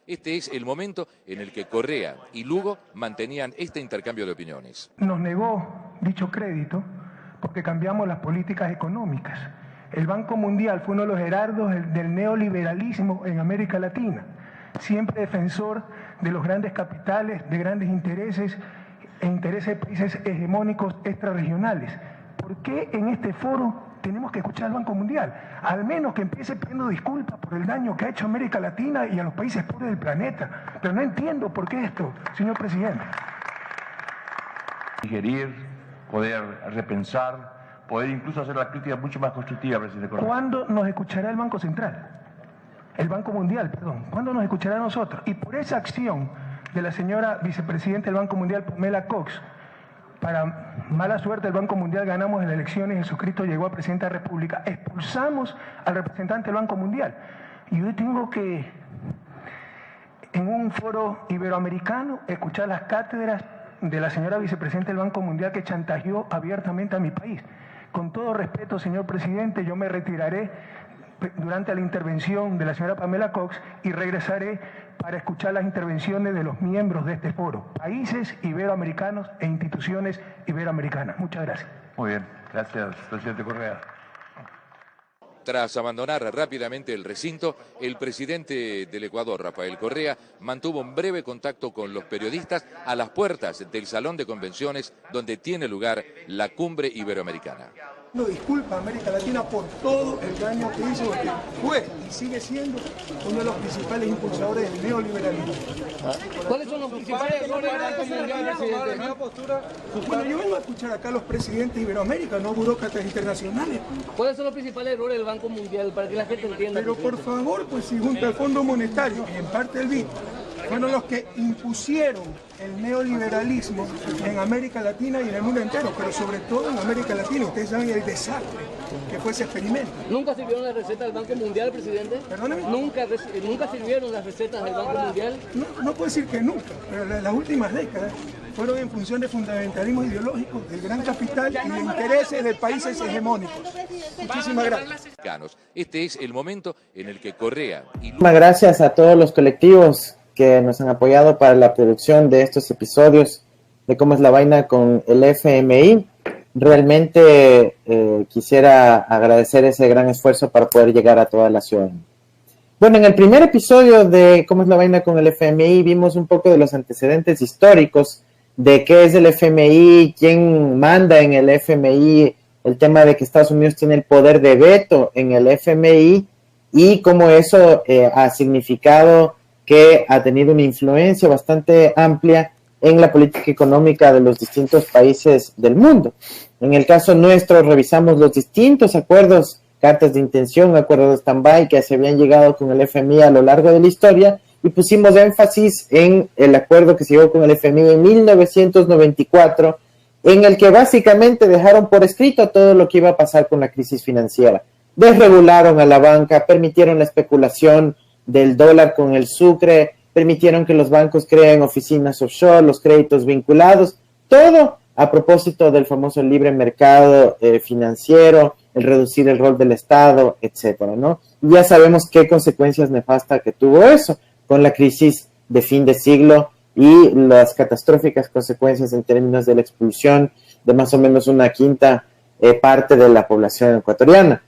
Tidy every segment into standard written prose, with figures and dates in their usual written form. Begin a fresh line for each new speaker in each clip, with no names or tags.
Este es el momento en el que Correa y Lugo mantenían este intercambio de opiniones.
Nos negó dicho crédito porque cambiamos las políticas económicas. El Banco Mundial fue uno de los heraldos del neoliberalismo en América Latina, siempre defensor de los grandes capitales, de grandes intereses e intereses de países hegemónicos extrarregionales. ¿Por qué en este foro tenemos que escuchar al Banco Mundial? Al menos que empiece pidiendo disculpas por el daño que ha hecho a América Latina y a los países pobres del planeta. Pero no entiendo por qué esto, señor presidente.
Digerir, poder repensar, poder incluso hacer la crítica mucho más constructiva, presidente Correa.
¿Cuándo nos escuchará el Banco Central? El Banco Mundial, perdón. ¿Cuándo nos escuchará a nosotros? Y por esa acción de la señora vicepresidenta del Banco Mundial, Pamela Cox, para mala suerte el Banco Mundial ganamos las elecciones, Jesucristo llegó a presidente de la República, expulsamos al representante del Banco Mundial. Y hoy tengo que, en un foro iberoamericano, escuchar las cátedras de la señora vicepresidenta del Banco Mundial que chantajeó abiertamente a mi país. Con todo respeto, señor presidente, yo me retiraré durante la intervención de la señora Pamela Cox y regresaré para escuchar las intervenciones de los miembros de este foro, países iberoamericanos e instituciones iberoamericanas. Muchas gracias.
Muy bien, gracias, presidente Correa.
Tras abandonar rápidamente el recinto, el presidente del Ecuador, Rafael Correa, mantuvo un breve contacto con los periodistas a las puertas del salón de convenciones donde tiene lugar la cumbre iberoamericana.
Disculpa a América Latina por todo el daño que hizo, porque fue y sigue siendo uno de los principales impulsadores del neoliberalismo.
¿Cuáles son los principales errores del Banco Mundial, presidente?
Bueno, yo vengo a escuchar acá a los presidentes de Iberoamérica, no burócratas internacionales.
¿Cuáles son los principales errores del Banco Mundial para que la gente entienda?
Pero por favor, pues si junto al Fondo Monetario y en parte el BID fueron los que impusieron el neoliberalismo en América Latina y en el mundo entero, pero sobre todo en América Latina. Ustedes saben el desastre que fue ese experimento.
¿Nunca sirvieron las recetas del Banco Mundial, presidente?
¿Perdóneme?
¿Nunca sirvieron las recetas del Banco Mundial?
No puedo decir que nunca, pero las últimas décadas fueron en función de fundamentalismos ideológicos del gran capital y de intereses de países hegemónicos. Muchísimas gracias.
Este es el momento en el que Correa y
Lugo... Gracias a todos los colectivos que nos han apoyado para la producción de estos episodios de Cómo es la Vaina con el FMI. Realmente quisiera agradecer ese gran esfuerzo para poder llegar a toda la ciudadanía. Bueno, en el primer episodio de Cómo es la Vaina con el FMI vimos un poco de los antecedentes históricos de qué es el FMI, quién manda en el FMI, el tema de que Estados Unidos tiene el poder de veto en el FMI y cómo eso ha significado que ha tenido una influencia bastante amplia en la política económica de los distintos países del mundo. En el caso nuestro, revisamos los distintos acuerdos, cartas de intención, acuerdos de stand-by que se habían llegado con el FMI a lo largo de la historia y pusimos énfasis en el acuerdo que se llegó con el FMI en 1994, en el que básicamente dejaron por escrito todo lo que iba a pasar con la crisis financiera. Desregularon a la banca, permitieron la especulación del dólar con el sucre, permitieron que los bancos creen oficinas offshore, los créditos vinculados, todo a propósito del famoso libre mercado financiero, el reducir el rol del Estado, etcétera, ¿no? Y ya sabemos qué consecuencias nefastas que tuvo eso con la crisis de fin de siglo y las catastróficas consecuencias en términos de la expulsión de más o menos una quinta parte de la población ecuatoriana.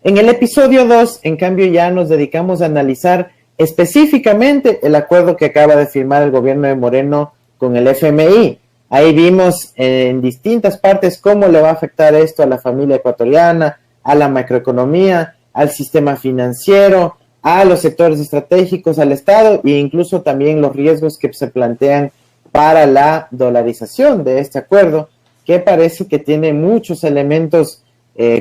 En el episodio 2, en cambio, ya nos dedicamos a analizar específicamente el acuerdo que acaba de firmar el gobierno de Moreno con el FMI. Ahí vimos en distintas partes cómo le va a afectar esto a la familia ecuatoriana, a la macroeconomía, al sistema financiero, a los sectores estratégicos, al Estado e incluso también los riesgos que se plantean para la dolarización de este acuerdo, que parece que tiene muchos elementos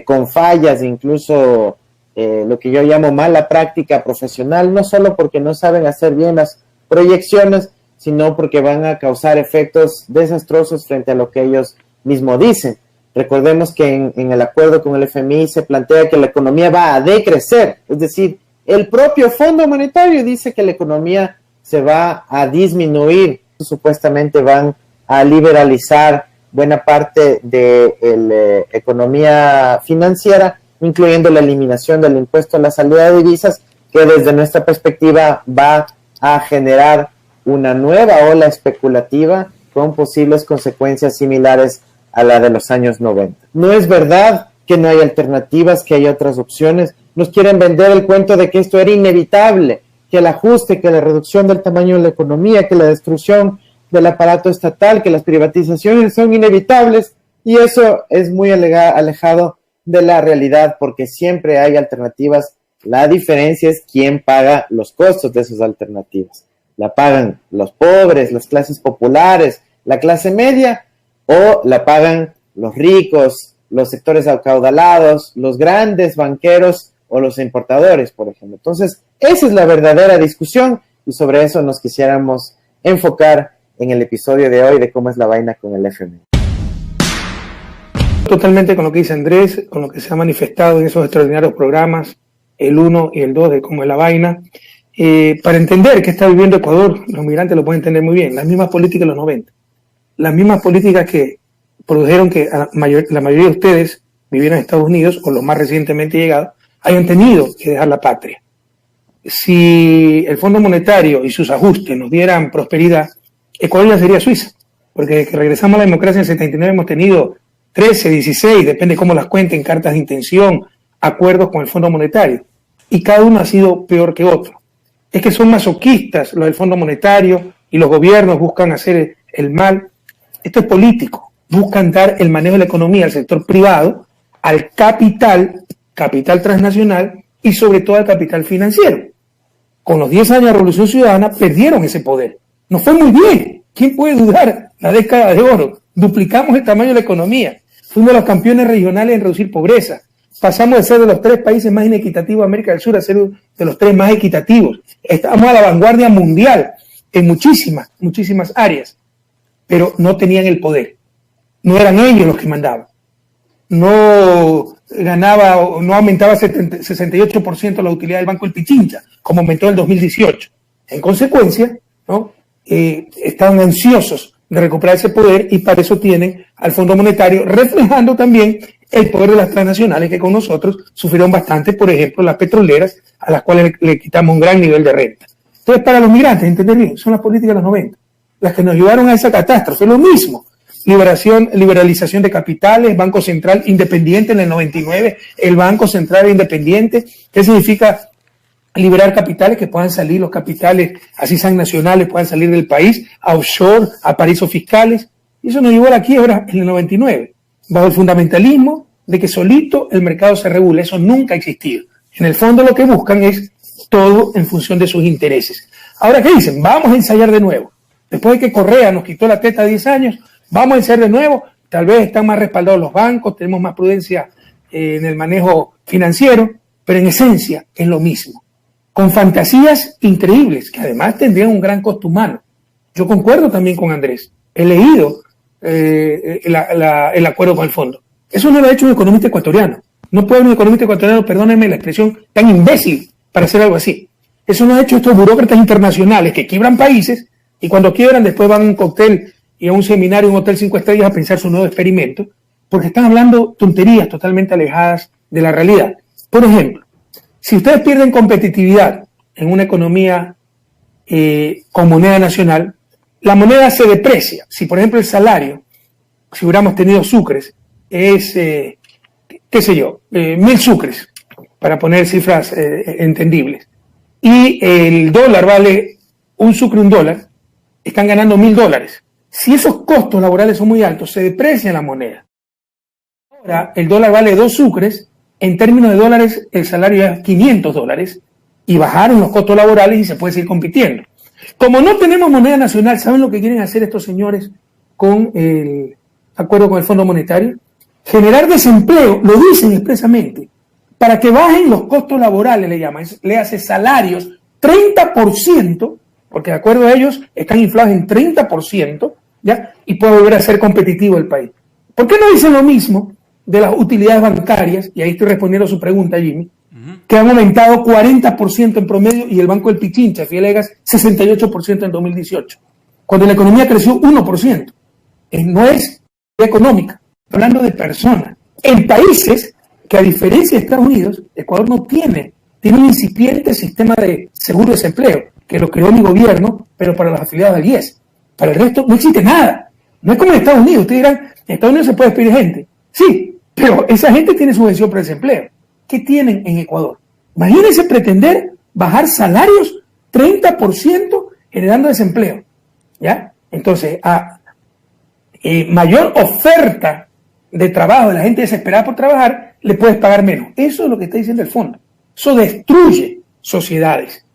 con fallas, incluso lo que yo llamo mala práctica profesional, no solo porque no saben hacer bien las proyecciones, sino porque van a causar efectos desastrosos frente a lo que ellos mismos dicen. Recordemos que en el acuerdo con el FMI se plantea que la economía va a decrecer, es decir, el propio Fondo Monetario dice que la economía se va a disminuir, supuestamente van a liberalizar buena parte de la economía financiera, incluyendo la eliminación del impuesto a la salida de divisas, que que desde nuestra perspectiva va a generar una nueva ola especulativa con posibles consecuencias similares a la de los años 90. No es verdad que no hay alternativas, que hay otras opciones. Nos quieren vender el cuento de que esto era inevitable, que el ajuste, que la reducción del tamaño de la economía, que la destrucción del aparato estatal, que las privatizaciones son inevitables, y eso es muy alejado de la realidad, porque siempre hay alternativas. La diferencia es quién paga los costos de esas alternativas. ¿La pagan los pobres, las clases populares, la clase media, o la pagan los ricos, los sectores acaudalados, los grandes banqueros o los importadores, por ejemplo? Entonces, esa es la verdadera discusión, y sobre eso nos quisiéramos enfocar en el episodio de hoy de Cómo es la vaina con el FMI.
Totalmente con lo que dice Andrés, con lo que se ha manifestado en esos extraordinarios programas, el 1 y el 2 de Cómo es la vaina. Para entender qué está viviendo Ecuador, los migrantes lo pueden entender muy bien, las mismas políticas de los 90, las mismas políticas que produjeron que la mayoría de ustedes vivieran en Estados Unidos, o los más recientemente llegados, hayan tenido que dejar la patria. Si el Fondo Monetario y sus ajustes nos dieran prosperidad, Ecuador ya sería Suiza, porque desde que regresamos a la democracia en el 79 hemos tenido 13, 16, depende cómo las cuenten, cartas de intención, acuerdos con el Fondo Monetario, y cada uno ha sido peor que otro. Es que son masoquistas los del Fondo Monetario, y los gobiernos buscan hacer el mal. Esto es político, buscan dar el manejo de la economía al sector privado, al capital transnacional y sobre todo al capital financiero. Con los 10 años de Revolución Ciudadana perdieron ese poder. Nos fue muy bien. ¿Quién puede dudar? La década de oro. Duplicamos el tamaño de la economía. Fuimos los campeones regionales en reducir pobreza. Pasamos de ser de los 3 países más inequitativos de América del Sur a ser de los 3 más equitativos. Estamos a la vanguardia mundial en muchísimas áreas. Pero no tenían el poder. No eran ellos los que mandaban. No ganaba o no aumentaba 68% la utilidad del Banco El Pichincha, como aumentó en el 2018. En consecuencia, ¿no? Estaban ansiosos de recuperar ese poder, y para eso tienen al Fondo Monetario, reflejando también el poder de las transnacionales que con nosotros sufrieron bastante, por ejemplo, las petroleras, a las cuales le quitamos un gran nivel de renta. Entonces, para los migrantes, entender bien, son las políticas de los 90, las que nos llevaron a esa catástrofe. Lo mismo, liberalización de capitales, Banco Central independiente en el 99, el Banco Central independiente. ¿Qué significa liberar capitales? Que puedan salir los capitales, así sean nacionales, puedan salir del país, a offshore, a paraísos fiscales. Y eso nos llevó a la quiebra en el 99, bajo el fundamentalismo de que solito el mercado se regule. Eso nunca ha existido. En el fondo lo que buscan es todo en función de sus intereses. Ahora, ¿qué dicen? Vamos a ensayar de nuevo. Después de que Correa nos quitó la teta 10 años, vamos a ensayar de nuevo. Tal vez están más respaldados los bancos, tenemos más prudencia en el manejo financiero, pero en esencia es lo mismo, con fantasías increíbles, que además tendrían un gran costo humano. Yo concuerdo también con Andrés. He leído el acuerdo con el fondo. Eso no lo ha hecho un economista ecuatoriano. No puede un economista ecuatoriano, perdónenme la expresión, tan imbécil para hacer algo así. Eso lo han hecho estos burócratas internacionales que quiebran países, y cuando quiebran después van a un cóctel y a un seminario en un hotel 5 estrellas a pensar su nuevo experimento, porque están hablando tonterías totalmente alejadas de la realidad. Por ejemplo, si ustedes pierden competitividad en una economía con moneda nacional, la moneda se deprecia. Si, por ejemplo, el salario, si hubiéramos tenido sucres, es, qué sé yo, 1.000 sucres, para poner cifras entendibles, y el dólar vale un sucre, $1, están ganando $1.000. Si esos costos laborales son muy altos, se deprecia la moneda. Ahora, el dólar vale 2 sucres, en términos de dólares, el salario es $500, y bajaron los costos laborales y se puede seguir compitiendo. Como no tenemos moneda nacional, ¿saben lo que quieren hacer estos señores con el acuerdo con el Fondo Monetario? Generar desempleo, lo dicen expresamente, para que bajen los costos laborales, le llaman, le hace salarios 30%, porque de acuerdo a ellos están inflados en 30%, ¿ya? Y puede volver a ser competitivo el país. ¿Por qué no dicen lo mismo de las utilidades bancarias? Y ahí estoy respondiendo a su pregunta, Jimmy, que han aumentado 40% en promedio, y el Banco del Pichincha, Fieles, 68% en 2018, cuando la economía creció 1%. No es económica, hablando de personas. En países que, a diferencia de Estados Unidos, Ecuador no tiene
tiene un incipiente sistema de seguro de desempleo, que lo creó mi gobierno, pero para los afiliados al IES. Para el resto no existe nada. No es como en Estados Unidos. Ustedes dirán, en Estados Unidos se puede despedir gente. Sí, pero esa gente tiene subvención por desempleo. ¿Qué tienen en Ecuador? Imagínense pretender bajar salarios 30% generando desempleo. ¿Ya? Entonces, a mayor oferta de trabajo de la gente desesperada por trabajar, le puedes pagar menos. Eso es lo que está diciendo el fondo. Eso destruye sociedades.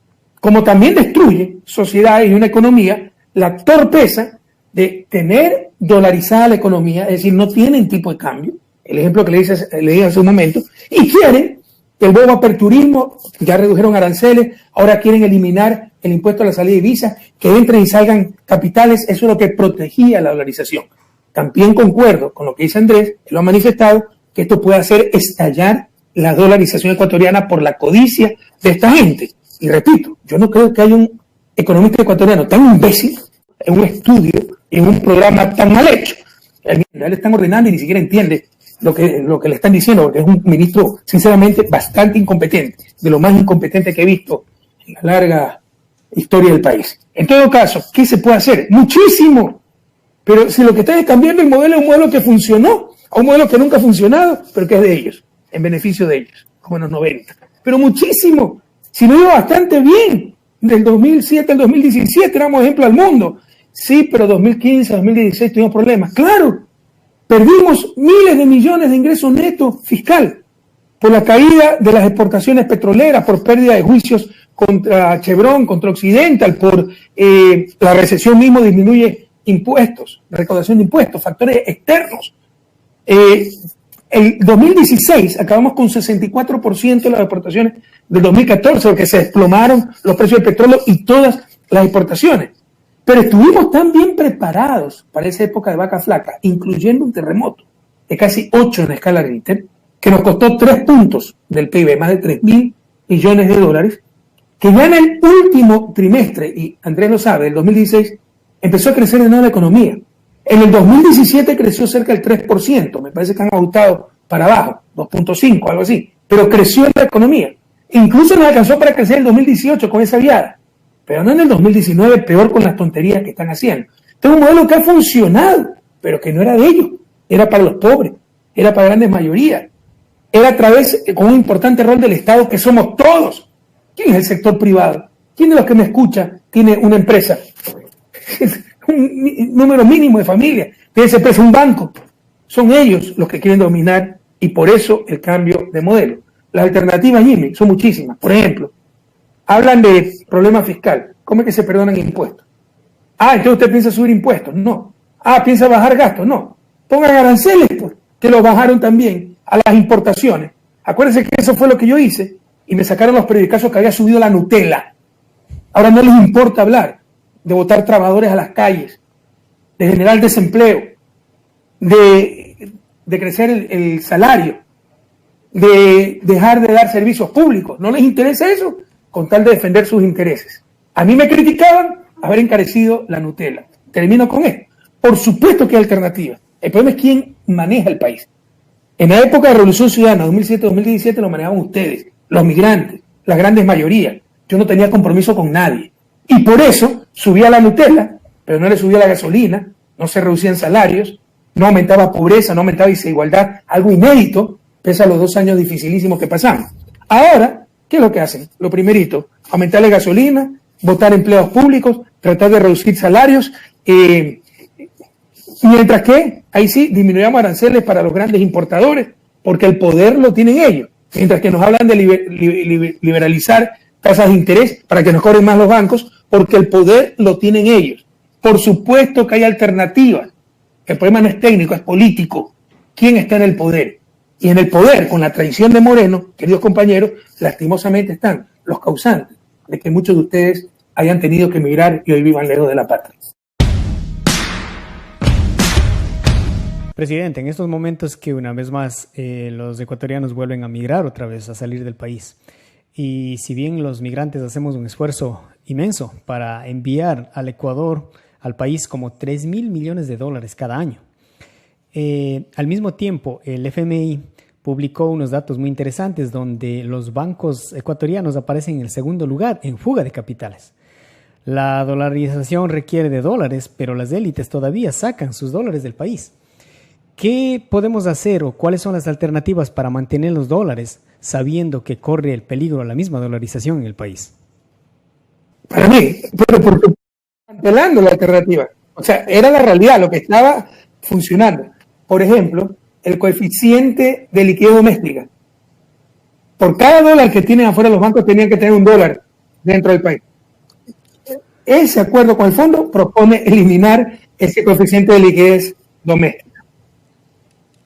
Como también destruye sociedades y una economía la torpeza de tener dolarizada la economía, es decir, no tienen tipo de cambio, el ejemplo que le dije hace un momento, y quieren que el nuevo aperturismo, ya redujeron aranceles, ahora quieren eliminar el impuesto a la salida de divisas, que entren y salgan capitales, eso es lo que protegía la dolarización. También concuerdo con lo que dice Andrés, él lo ha manifestado, que esto puede hacer estallar la dolarización ecuatoriana por la codicia de esta gente. Y repito, yo no creo que haya un economista ecuatoriano tan imbécil en un estudio, en un programa tan mal hecho. Él le están ordenando y ni siquiera entiende lo que le están diciendo, porque es un ministro, sinceramente, bastante incompetente, de lo más incompetente que he visto en la larga historia del país. En todo caso, ¿qué se puede hacer? Muchísimo. Pero si lo que están es cambiando el modelo, es un modelo que funcionó, a un modelo que nunca ha funcionado, pero que es de ellos, en beneficio de ellos, como en los 90. Pero muchísimo. Si lo iba bastante bien, del 2007 al 2017 éramos ejemplo al mundo. Sí, pero 2015, 2016 tuvimos problemas. Claro, perdimos miles de millones de ingresos netos fiscal por la caída de las exportaciones petroleras, por pérdida de juicios contra Chevron, contra Occidental, por la recesión mismo disminuye impuestos, recaudación de impuestos, factores externos. El 2016 acabamos con 64% de las exportaciones del 2014, porque se desplomaron los precios del petróleo y todas las exportaciones. Pero estuvimos tan bien preparados para esa época de vaca flaca, incluyendo un terremoto de casi 8 en escala Richter, que nos costó 3 puntos del PIB, más de 3.000 millones de dólares, que ya en el último trimestre, y Andrés lo sabe, el 2016, empezó a crecer de nuevo la economía. En el 2017 creció cerca del 3%, me parece que han ajustado para abajo, 2.5, algo así, pero creció la economía. Incluso nos alcanzó para crecer en el 2018 con esa viada, pero no en el 2019, peor con las tonterías que están haciendo. Este es un modelo que ha funcionado, pero que no era de ellos, era para los pobres, era para grandes mayorías, era a través, con un importante rol del Estado, que somos todos. ¿Quién es el sector privado? ¿Quién de los que me escucha tiene una empresa? Un número mínimo de familias, tiene esa empresa, un banco. Son ellos los que quieren dominar y por eso el cambio de modelo. Las alternativas, Jimmy, son muchísimas. Por ejemplo, hablan de problema fiscal. ¿Cómo es que se perdonan impuestos? Entonces usted piensa subir impuestos. No. ¿Piensa bajar gastos? No. Pongan aranceles, pues, que los bajaron también a las importaciones. Acuérdense que eso fue lo que yo hice y me sacaron los periodicazos que había subido la Nutella. Ahora no les importa hablar de botar trabajadores a las calles, de generar desempleo, de crecer el salario, de dejar de dar servicios públicos. No les interesa eso con tal de defender sus intereses. A mí me criticaban haber encarecido la Nutella. Termino con esto. Por supuesto que hay alternativas. El problema es quién maneja el país. En la época de Revolución Ciudadana, 2007-2017, lo manejaban ustedes, los migrantes, las grandes mayorías. Yo no tenía compromiso con nadie. Y por eso subía la Nutella, pero no le subía la gasolina, no se reducían salarios, no aumentaba pobreza, no aumentaba desigualdad, algo inédito, pese a los 2 años dificilísimos que pasamos. Ahora, ¿qué es lo que hacen? Lo primerito, aumentar la gasolina, votar empleados públicos, tratar de reducir salarios, mientras que, ahí sí, disminuyamos aranceles para los grandes importadores, porque el poder lo tienen ellos. Mientras que nos hablan de liberalizar tasas de interés para que nos cobren más los bancos, porque el poder lo tienen ellos. Por supuesto que hay alternativas. El problema no es técnico, es político. ¿Quién está en el poder? Y en el poder, con la traición de Moreno, queridos compañeros, lastimosamente están los causantes de que muchos de ustedes hayan tenido que emigrar y hoy vivan lejos de la patria.
Presidente, en estos momentos que una vez más los ecuatorianos vuelven a migrar otra vez, a salir del país, y si bien los migrantes hacemos un esfuerzo inmenso para enviar al Ecuador, al país, como 3.000 millones de dólares cada año, al mismo tiempo el FMI publicó unos datos muy interesantes donde los bancos ecuatorianos aparecen en el segundo lugar en fuga de capitales. La dolarización requiere de dólares, pero las élites todavía sacan sus dólares del país. ¿Qué podemos hacer o cuáles son las alternativas para mantener los dólares sabiendo que corre el peligro la misma dolarización en el país?
Para mí, pero porque cancelando la alternativa. O sea, era la realidad, lo que estaba funcionando. Por ejemplo, el coeficiente de liquidez doméstica. Por cada dólar que tienen afuera los bancos tenían que tener $1 dentro del país. Ese acuerdo con el fondo propone eliminar ese coeficiente de liquidez doméstica,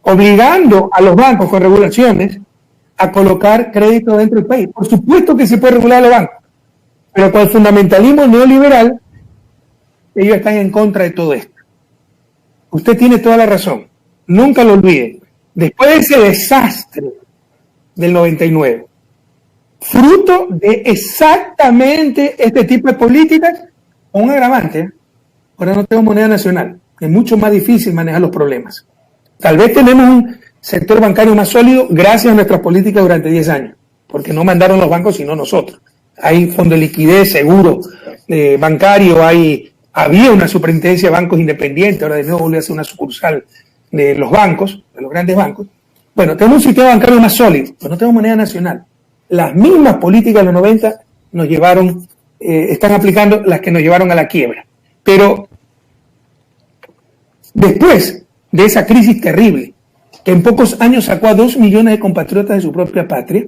obligando a los bancos con regulaciones a colocar crédito dentro del país. Por supuesto que se puede regular a los bancos, pero con el fundamentalismo neoliberal, ellos están en contra de todo esto. Usted tiene toda la razón. Nunca lo olviden. Después de ese desastre del 99, fruto de exactamente este tipo de políticas, un agravante, ahora no tengo moneda nacional. Es mucho más difícil manejar los problemas. Tal vez tenemos un sector bancario más sólido gracias a nuestras políticas durante 10 años, porque no mandaron los bancos sino nosotros. Hay fondo de liquidez, seguro bancario, había una superintendencia de bancos independientes, ahora de nuevo volvió a ser una sucursal de los bancos, de los grandes bancos. Bueno, tenemos un sistema bancario más sólido, pero no tenemos moneda nacional. Las mismas políticas de los 90 nos llevaron, están aplicando las que nos llevaron a la quiebra. Pero después de esa crisis terrible, que en pocos años sacó a 2 millones de compatriotas de su propia patria,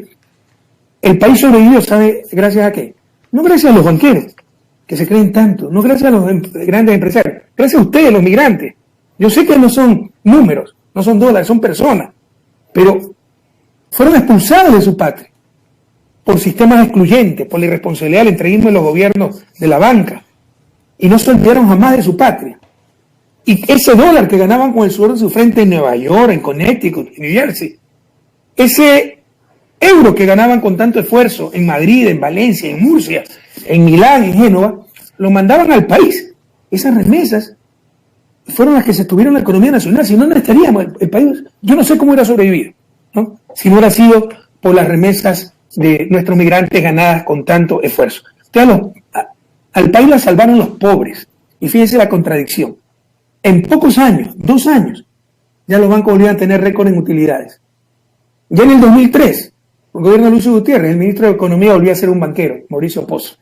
el país sobrevivió, ¿sabe gracias a qué? No gracias a los banqueros, que se creen tanto, no gracias a los grandes empresarios, gracias a ustedes, los migrantes. Yo sé que no son números, no son dólares, son personas, pero fueron expulsados de su patria por sistemas excluyentes, por la irresponsabilidad del entreguismo de los gobiernos de la banca, y no se olvidaron jamás de su patria. Y ese dólar que ganaban con el sudor de su frente en Nueva York, en Connecticut, en New Jersey, ese euro que ganaban con tanto esfuerzo en Madrid, en Valencia, en Murcia, en Milán, en Génova, lo mandaban al país. Esas remesas fueron las que se tuvieron en la economía nacional, si no, no estaríamos, el país, yo no sé cómo hubiera sobrevivido, ¿no? Si no hubiera sido por las remesas de nuestros migrantes ganadas con tanto esfuerzo. Claro, al país la salvaron los pobres, y fíjense la contradicción. En pocos años, 2 años, ya los bancos volvían a tener récord en utilidades. Ya en el 2003, el gobierno de Luis Gutiérrez, el ministro de Economía volvió a ser un banquero, Mauricio Pozo.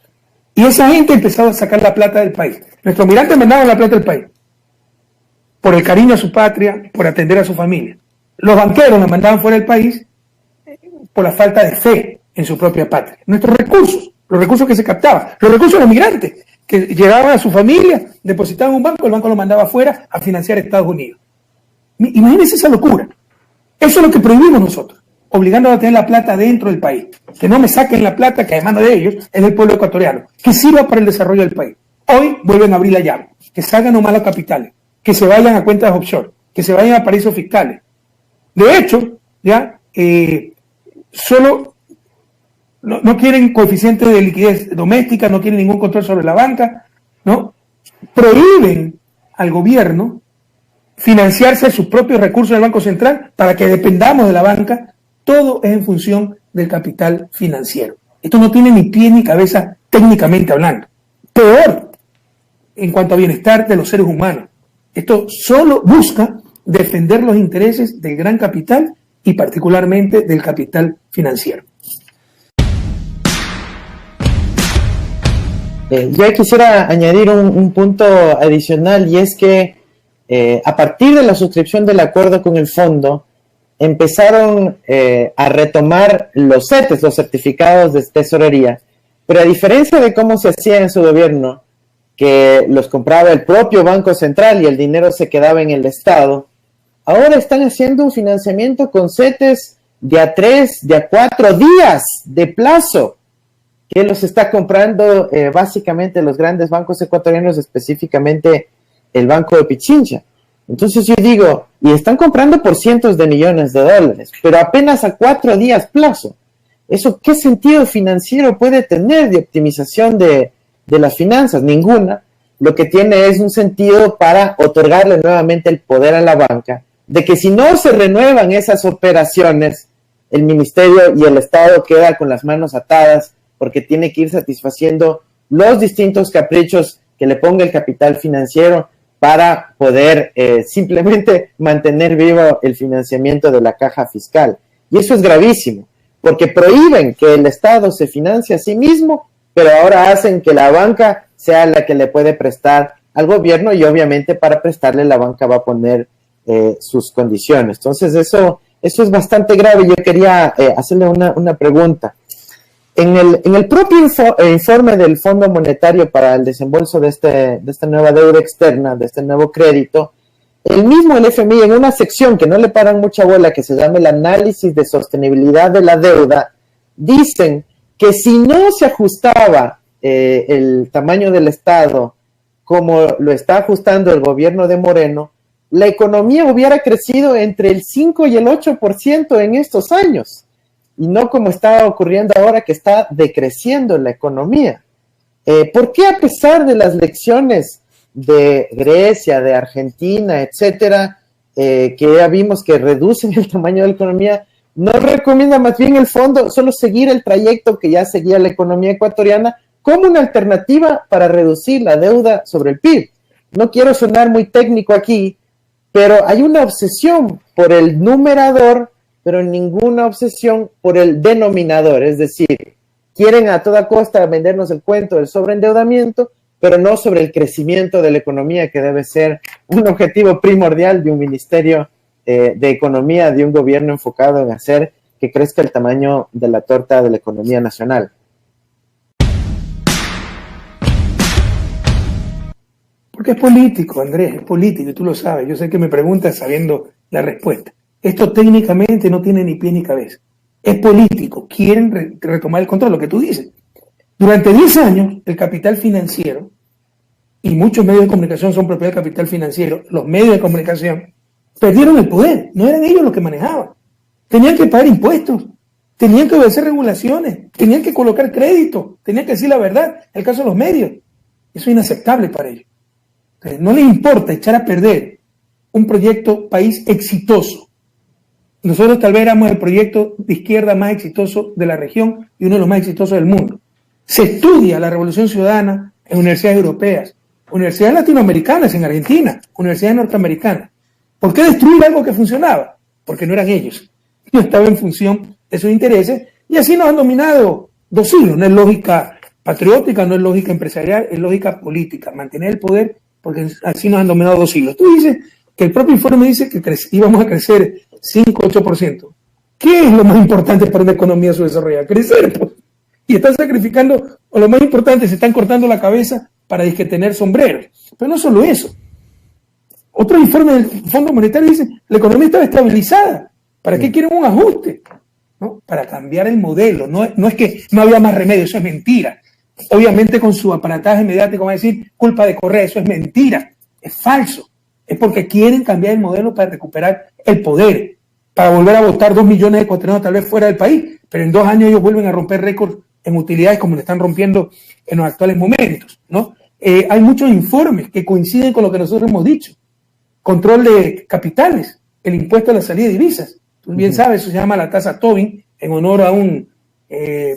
Y esa gente empezaba a sacar la plata del país. Nuestros migrantes mandaban la plata del país por el cariño a su patria, por atender a su familia. Los banqueros la mandaban fuera del país por la falta de fe en su propia patria. Nuestros recursos, los recursos que se captaban, los recursos de los migrantes, que llegaban a su familia, depositaban en un banco, el banco lo mandaba afuera a financiar a Estados Unidos. Imagínense esa locura. Eso es lo que prohibimos nosotros, obligándolos a tener la plata dentro del país. Que no me saquen la plata, que además de ellos es del pueblo ecuatoriano, que sirva para el desarrollo del país. Hoy vuelven a abrir la llave, que salgan nomás los capitales, que se vayan a cuentas offshore, que se vayan a paraísos fiscales. De hecho, ya solo no quieren coeficientes de liquidez doméstica, no quieren ningún control sobre la banca, ¿no? Prohíben al gobierno financiarse sus propios recursos del Banco Central para que dependamos de la banca. Todo es en función del capital financiero. Esto no tiene ni pie ni cabeza técnicamente hablando. Peor en cuanto a bienestar de los seres humanos. Esto solo busca defender los intereses del gran capital y particularmente del capital financiero.
Yo quisiera añadir un punto adicional, y es que a partir de la suscripción del acuerdo con el fondo, empezaron a retomar los CETES, los certificados de tesorería, pero a diferencia de cómo se hacía en su gobierno, que los compraba el propio Banco Central y el dinero se quedaba en el Estado, ahora están haciendo un financiamiento con CETES de a 3, de a 4 días de plazo, que los está comprando básicamente los grandes bancos ecuatorianos, específicamente el Banco de Pichincha. Entonces yo digo, y están comprando por cientos de millones de dólares, pero apenas a 4 días plazo. ¿Eso qué sentido financiero puede tener de optimización de las finanzas? Ninguna. Lo que tiene es un sentido para otorgarle nuevamente el poder a la banca de que si no se renuevan esas operaciones, el ministerio y el Estado queda con las manos atadas porque tiene que ir satisfaciendo los distintos caprichos que le ponga el capital financiero para poder simplemente mantener vivo el financiamiento de la caja fiscal. Y eso es gravísimo, porque prohíben que el Estado se financie a sí mismo, pero ahora hacen que la banca sea la que le puede prestar al gobierno, y obviamente para prestarle la banca va a poner sus condiciones. Entonces eso es bastante grave. Yo quería hacerle una pregunta. En el propio informe del Fondo Monetario para el desembolso de esta nueva deuda externa, de este nuevo crédito, el FMI, en una sección que no le paran mucha bola, que se llama el análisis de sostenibilidad de la deuda, dicen que si no se ajustaba el tamaño del Estado como lo está ajustando el gobierno de Moreno, la economía hubiera crecido entre el 5 y el 8% en estos años, y no como está ocurriendo ahora, que está decreciendo la economía. ¿Por qué, a pesar de las lecciones de Grecia, de Argentina, etcétera, que ya vimos que reducen el tamaño de la economía, no recomienda más bien el fondo solo seguir el trayecto que ya seguía la economía ecuatoriana como una alternativa para reducir la deuda sobre el PIB? No quiero sonar muy técnico aquí, pero hay una obsesión por el numerador, pero ninguna obsesión por el denominador. Es decir, quieren a toda costa vendernos el cuento del sobreendeudamiento, pero no sobre el crecimiento de la economía, que debe ser un objetivo primordial de un ministerio de economía, de un gobierno enfocado en hacer que crezca el tamaño de la torta de la economía nacional.
Porque es político, Andrés, es político, y tú lo sabes. Yo sé que me preguntas sabiendo la respuesta. Esto técnicamente no tiene ni pie ni cabeza. Es político, quieren retomar el control, lo que tú dices. Durante 10 años, el capital financiero, y muchos medios de comunicación son propiedad del capital financiero, los medios de comunicación perdieron el poder, no eran ellos los que manejaban. Tenían que pagar impuestos, tenían que obedecer regulaciones, tenían que colocar crédito, tenían que decir la verdad, el caso de los medios. Eso es inaceptable para ellos. Entonces, no les importa echar a perder un proyecto país exitoso. Nosotros tal vez éramos el proyecto de izquierda más exitoso de la región y uno de los más exitosos del mundo. Se estudia la Revolución Ciudadana en universidades europeas, universidades latinoamericanas en Argentina, universidades norteamericanas. ¿Por qué destruir algo que funcionaba? Porque no eran ellos, no estaba en función de sus intereses, y así nos han dominado 2 siglos. No es lógica patriótica, no es lógica empresarial, es lógica política, mantener el poder, porque así nos han dominado 2 siglos. Tú dices que el propio informe dice que íbamos a crecer 5-8%. ¿Qué es lo más importante para una economía subdesarrollada? Crecer, pues. Y están sacrificando, o lo más importante, se están cortando la cabeza para tener sombreros. Pero no solo eso. Otro informe del Fondo Monetario dice la economía estaba estabilizada. ¿Para qué quieren un ajuste? ¿No? Para cambiar el modelo. No es que no había más remedio, eso es mentira. Obviamente con su aparataje mediático van a decir culpa de Correa, eso es mentira, es falso. Es porque quieren cambiar el modelo para recuperar el poder, para volver a votar 2 millones de ecuatorianos tal vez fuera del país, pero en 2 años ellos vuelven a romper récords en utilidades como le están rompiendo en los actuales momentos, ¿no? Hay muchos informes que coinciden con lo que nosotros hemos dicho. Control de capitales, el impuesto a la salida de divisas. Tú bien sabes, eso se llama la tasa Tobin, en honor a un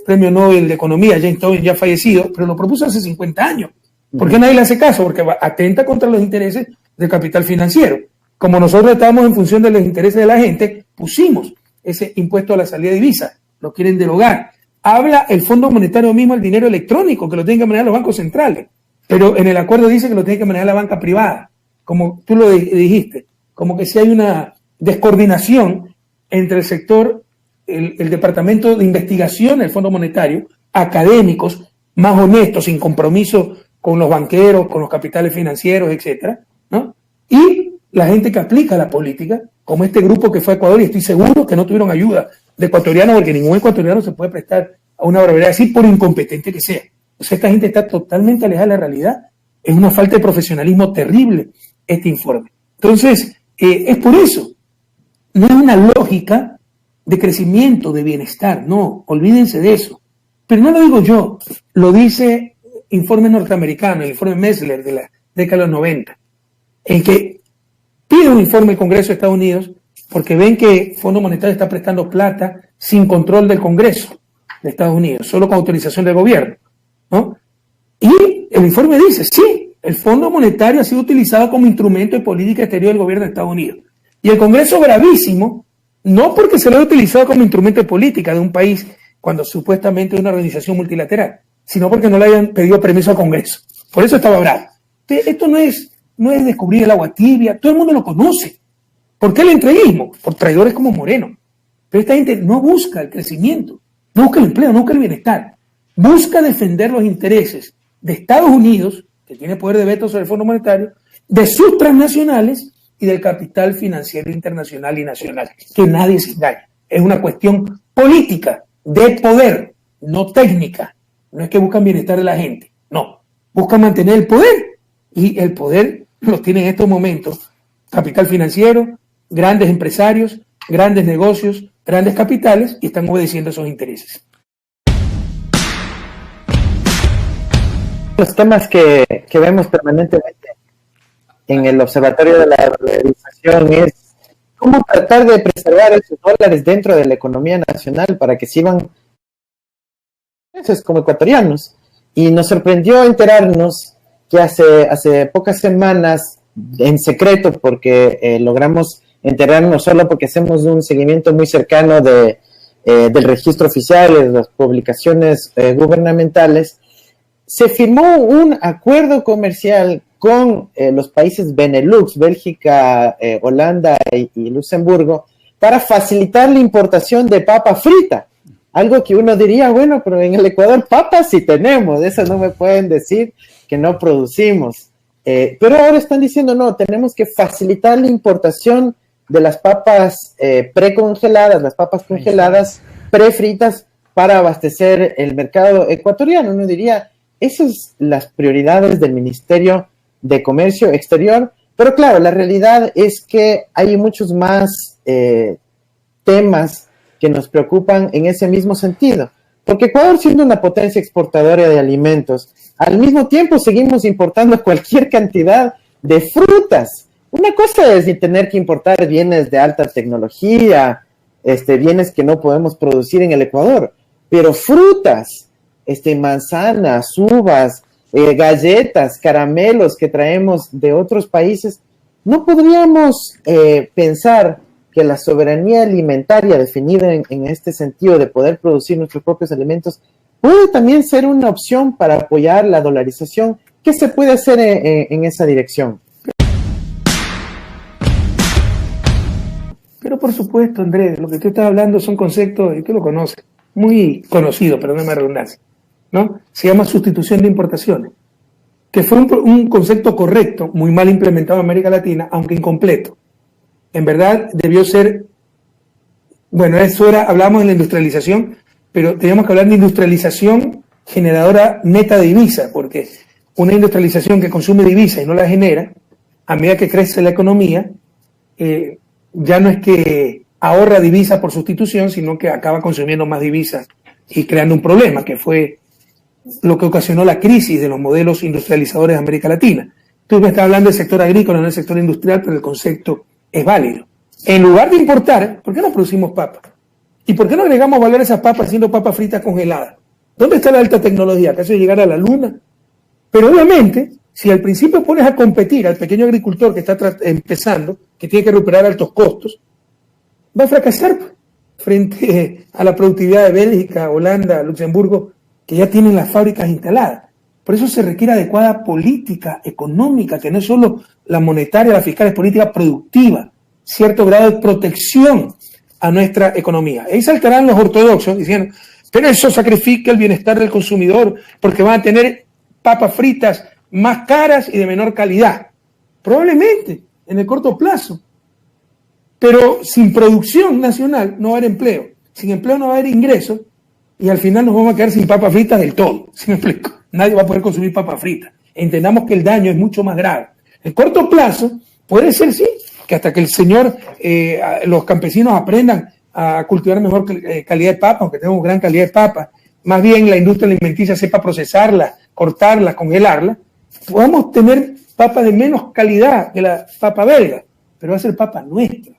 premio Nobel de Economía, James Tobin, ya fallecido, pero lo propuso hace 50 años. ¿Por qué nadie le hace caso? Porque atenta contra los intereses del capital financiero. Como nosotros estábamos en función de los intereses de la gente, pusimos ese impuesto a la salida de divisas. Lo quieren derogar. Habla el Fondo Monetario mismo el dinero electrónico, que lo tienen que manejar los bancos centrales. Pero en el acuerdo dice que lo tiene que manejar la banca privada. Como tú lo dijiste, como que si hay una descoordinación entre el sector, el Departamento de Investigación del Fondo Monetario, académicos más honestos, sin compromiso con los banqueros, con los capitales financieros, etcétera, ¿no? Y la gente que aplica la política, como este grupo que fue a Ecuador, y estoy seguro que no tuvieron ayuda de ecuatorianos, porque ningún ecuatoriano se puede prestar a una barbaridad así, por incompetente que sea. O sea, esta gente está totalmente alejada de la realidad. Es una falta de profesionalismo terrible este informe. Entonces, es por eso. No es una lógica de crecimiento, de bienestar, no, olvídense de eso. Pero no lo digo yo, lo dice informe norteamericano, el informe Messler de la década de los 90, en que pide un informe al Congreso de Estados Unidos porque ven que el Fondo Monetario está prestando plata sin control del Congreso de Estados Unidos, solo con autorización del gobierno, ¿no? Y el informe dice, sí, el Fondo Monetario ha sido utilizado como instrumento de política exterior del gobierno de Estados Unidos. Y el Congreso, bravísimo, no porque se lo haya utilizado como instrumento de política de un país cuando supuestamente es una organización multilateral, sino porque no le hayan pedido permiso al Congreso. Por eso estaba bravo. Esto no es descubrir el agua tibia, todo el mundo lo conoce. ¿Por qué el entreguismo? Por traidores como Moreno. Pero esta gente no busca el crecimiento, no busca el empleo, no busca el bienestar. Busca defender los intereses de Estados Unidos, que tiene poder de veto sobre el Fondo Monetario, de sus transnacionales y del capital financiero internacional y nacional. Que nadie se engañe. Es una cuestión política, de poder, no técnica. No es que buscan bienestar de la gente, no. Buscan mantener el poder. Y el poder lo tiene en estos momentos capital financiero, grandes empresarios, grandes negocios, grandes capitales, y están obedeciendo esos intereses.
Los temas que vemos permanentemente en el Observatorio de la Dolarización es cómo tratar de preservar esos dólares dentro de la economía nacional para que sirvan como ecuatorianos. Y nos sorprendió enterarnos que hace pocas semanas, en secreto, porque logramos enterarnos solo porque hacemos un seguimiento muy cercano del registro oficial, de las publicaciones gubernamentales, se firmó un acuerdo comercial con los países Benelux, Bélgica, Holanda y Luxemburgo, para facilitar la importación de papa frita. Algo que uno diría, bueno, pero en el Ecuador papas sí tenemos, esas no me pueden decir que no producimos. Pero ahora están diciendo, no, tenemos que facilitar la importación de las papas precongeladas, las papas congeladas, prefritas, para abastecer el mercado ecuatoriano. Uno diría, esas son las prioridades del Ministerio de Comercio Exterior, pero claro, la realidad es que hay muchos más temas que nos preocupan en ese mismo sentido, porque Ecuador, siendo una potencia exportadora de alimentos, al mismo tiempo seguimos importando cualquier cantidad de frutas. Una cosa es tener que importar bienes de alta tecnología, bienes que no podemos producir en el Ecuador, pero frutas, manzanas, uvas, galletas, caramelos que traemos de otros países, no podríamos pensar que la soberanía alimentaria definida en este sentido de poder producir nuestros propios alimentos puede también ser una opción para apoyar la dolarización. ¿Qué se puede hacer en esa dirección?
Pero por supuesto, Andrés, lo que tú estás hablando son conceptos, y tú lo conoces, muy conocidos, perdóname la redundancia, ¿no? Se llama sustitución de importaciones, que fue un concepto correcto, muy mal implementado en América Latina, aunque incompleto. En verdad debió ser, bueno, eso era, hablamos de la industrialización, pero teníamos que hablar de industrialización generadora neta de divisa, porque una industrialización que consume divisa y no la genera, a medida que crece la economía, ya no es que ahorra divisa por sustitución, sino que acaba consumiendo más divisa y creando un problema, que fue lo que ocasionó la crisis de los modelos industrializadores de América Latina. Tú me estás hablando del sector agrícola, no del sector industrial, pero el concepto es válido. En lugar de importar, ¿por qué no producimos papas? ¿Y por qué no agregamos valor a esas papas haciendo papas fritas congeladas? ¿Dónde está la alta tecnología? ¿Acaso llegar a la luna? Pero obviamente, si al principio pones a competir al pequeño agricultor que está empezando, que tiene que recuperar altos costos, va a fracasar frente a la productividad de Bélgica, Holanda, Luxemburgo, que ya tienen las fábricas instaladas. Por eso se requiere adecuada política económica, que no es solo la monetaria, la fiscal, es política productiva, cierto grado de protección a nuestra economía. Ahí saltarán los ortodoxos diciendo, pero eso sacrifica el bienestar del consumidor porque van a tener papas fritas más caras y de menor calidad. Probablemente, en el corto plazo. Pero sin producción nacional no va a haber empleo. Sin empleo no va a haber ingresos y al final nos vamos a quedar sin papas fritas del todo. ¿Sí me explico? Nadie va a poder consumir papas fritas. Entendamos que el daño es mucho más grave. En corto plazo, puede ser, sí, que hasta que el señor, los campesinos aprendan a cultivar mejor calidad de papa, aunque tenemos gran calidad de papa, más bien la industria alimenticia sepa procesarla, cortarla, congelarla, podamos tener papas de menos calidad que la papa belga, pero va a ser papa nuestra,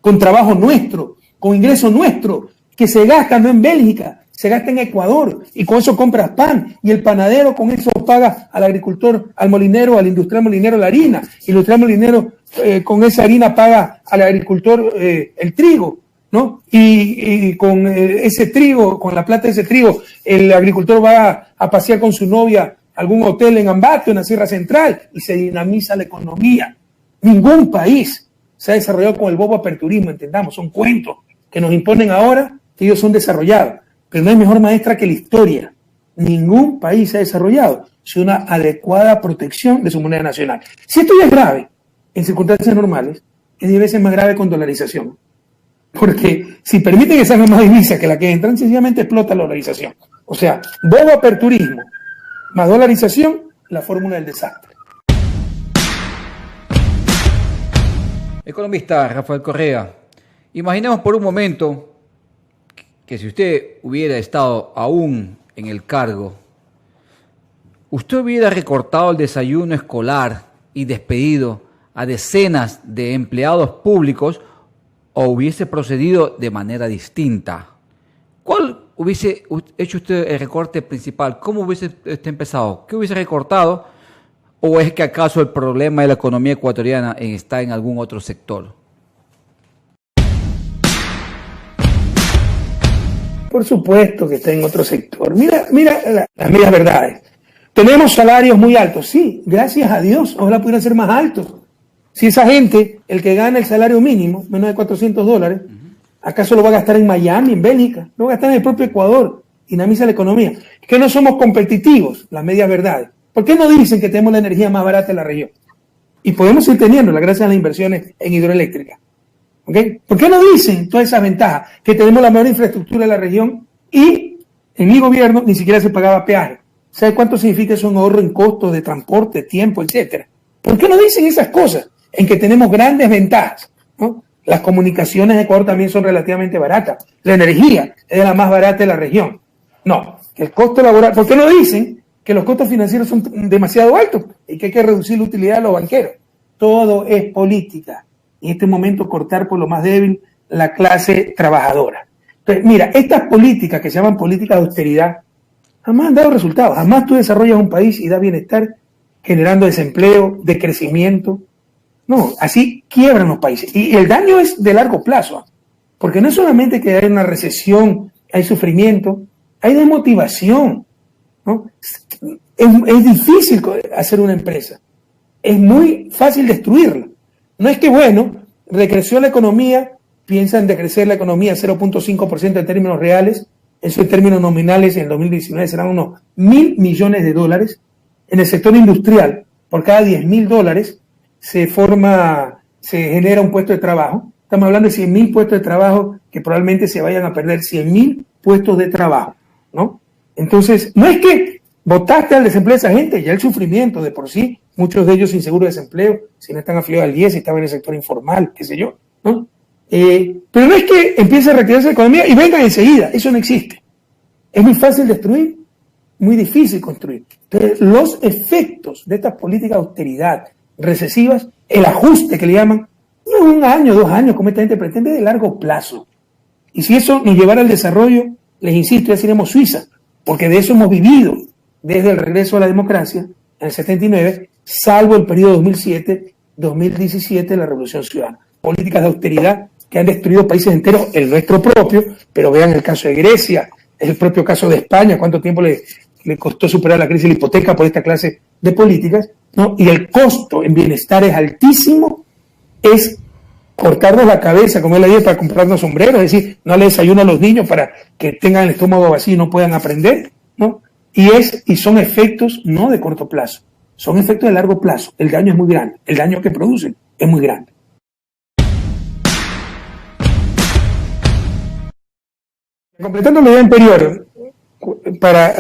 con trabajo nuestro, con ingreso nuestro, que se gasta no en Bélgica, se gasta en Ecuador, y con eso compras pan, y el panadero con eso paga al agricultor, al molinero, al industrial molinero la harina, y el industrial molinero con esa harina paga al agricultor el trigo, ¿no? Y con ese trigo, con la plata de ese trigo, el agricultor va a pasear con su novia a algún hotel en Ambato, en la Sierra Central, y se dinamiza la economía. Ningún país se ha desarrollado con el bobo aperturismo, entendamos, son cuentos que nos imponen ahora que ellos son desarrollados, pero no hay mejor maestra que la historia. Ningún país se ha desarrollado sin una adecuada protección de su moneda nacional. Si esto ya es grave en circunstancias normales, es 10 veces más grave con dolarización. Porque si permiten que salgan más divisas que la que entran, sencillamente explota la dolarización. O sea, bobo aperturismo más dolarización, la fórmula del desastre.
Economista Rafael Correa, imaginemos por un momento que si usted hubiera estado aún en el cargo, usted hubiera recortado el desayuno escolar y despedido a decenas de empleados públicos o hubiese procedido de manera distinta. ¿Cuál hubiese hecho usted el recorte principal? ¿Cómo hubiese empezado? ¿Qué hubiese recortado? ¿O es que acaso el problema de la economía ecuatoriana está en algún otro sector?
Por supuesto que está en otro sector. Mira las medias verdades. Tenemos salarios muy altos, sí, gracias a Dios, ojalá pudieran ser más altos. Si esa gente, el que gana el salario mínimo, menos de $400, ¿acaso lo va a gastar en Miami, en Bélgica? Lo va a gastar en el propio Ecuador, dinamiza la economía. Es que no somos competitivos, las medias verdades. ¿Por qué no dicen que tenemos la energía más barata en la región? Y podemos ir teniéndola gracias a las inversiones en hidroeléctrica. ¿Okay? ¿Por qué no dicen todas esas ventajas? Que tenemos la mejor infraestructura de la región y en mi gobierno ni siquiera se pagaba peaje. ¿Sabe cuánto significa eso en ahorro en costos de transporte, tiempo, etcétera? ¿Por qué no dicen esas cosas? En que tenemos grandes ventajas, ¿no? Las comunicaciones de Ecuador también son relativamente baratas. La energía es de la más barata de la región. No, que el costo laboral... ¿Por qué no dicen que los costos financieros son demasiado altos y que hay que reducir la utilidad de los banqueros? Todo es política. En este momento cortar por lo más débil la clase trabajadora. Entonces, mira, estas políticas que se llaman políticas de austeridad jamás han dado resultados. Jamás tú desarrollas un país y da bienestar generando desempleo, decrecimiento. No, así quiebran los países. Y el daño es de largo plazo, porque no es solamente que hay una recesión, hay sufrimiento, hay desmotivación, ¿no? Es difícil hacer una empresa. Es muy fácil destruirla. No es que, bueno, decreció la economía, piensan decrecer la economía 0.5% en términos reales, eso en términos nominales en 2019 serán unos $1.000 millones. En el sector industrial, por cada $10.000 se genera un puesto de trabajo. Estamos hablando de 100.000 puestos de trabajo que probablemente se vayan a perder 100.000 puestos de trabajo, ¿no? Entonces, no es que votaste al desempleo de esa gente, ya el sufrimiento de por sí, muchos de ellos sin seguro de desempleo, si no están afiliados al IES, si estaban en el sector informal, qué sé yo, ¿no? Pero no es que empiece a reactivarse la economía y vengan enseguida, eso no existe. Es muy fácil destruir, muy difícil construir. Entonces, los efectos de estas políticas de austeridad recesivas, el ajuste que le llaman, no 1 año, 2 años, como esta gente pretende, de largo plazo. Y si eso nos llevara al desarrollo, les insisto, ya seremos Suiza, porque de eso hemos vivido desde el regreso a la democracia en el 79, salvo el periodo 2007-2017 de la Revolución Ciudadana. Políticas de austeridad que han destruido países enteros, el nuestro propio, pero vean el caso de Grecia, el propio caso de España, cuánto tiempo le costó superar la crisis de la hipoteca por esta clase de políticas, ¿no? Y el costo en bienestar es altísimo, es cortarnos la cabeza, como él le dice, para comprarnos sombreros, es decir, no le desayuno a los niños para que tengan el estómago vacío y no puedan aprender, ¿no? Y son efectos no de corto plazo, son efectos de largo plazo. El daño es muy grande, el daño que producen es muy grande. Completando la idea anterior, para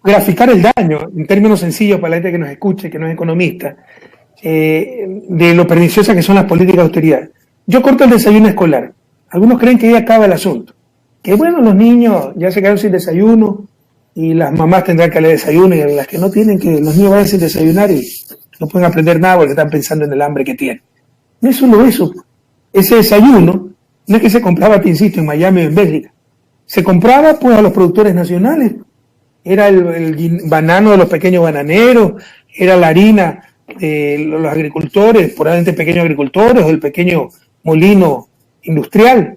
graficar el daño en términos sencillos para la gente que nos escuche, que no es economista, de lo perniciosas que son las políticas de austeridad. Yo corto el desayuno escolar. Algunos creen que ahí acaba el asunto. Que bueno, los niños ya se quedaron sin desayuno y las mamás tendrán que darle desayuno, y las que no tienen, que los niños vayan sin desayunar y no pueden aprender nada porque están pensando en el hambre que tienen. No es solo eso. Ese desayuno no es que se compraba, te insisto, en Miami o en Bélgica. Se compraba pues a los productores nacionales. Era el banano de los pequeños bananeros, era la harina de los agricultores, probablemente pequeños agricultores, o el pequeño molino industrial.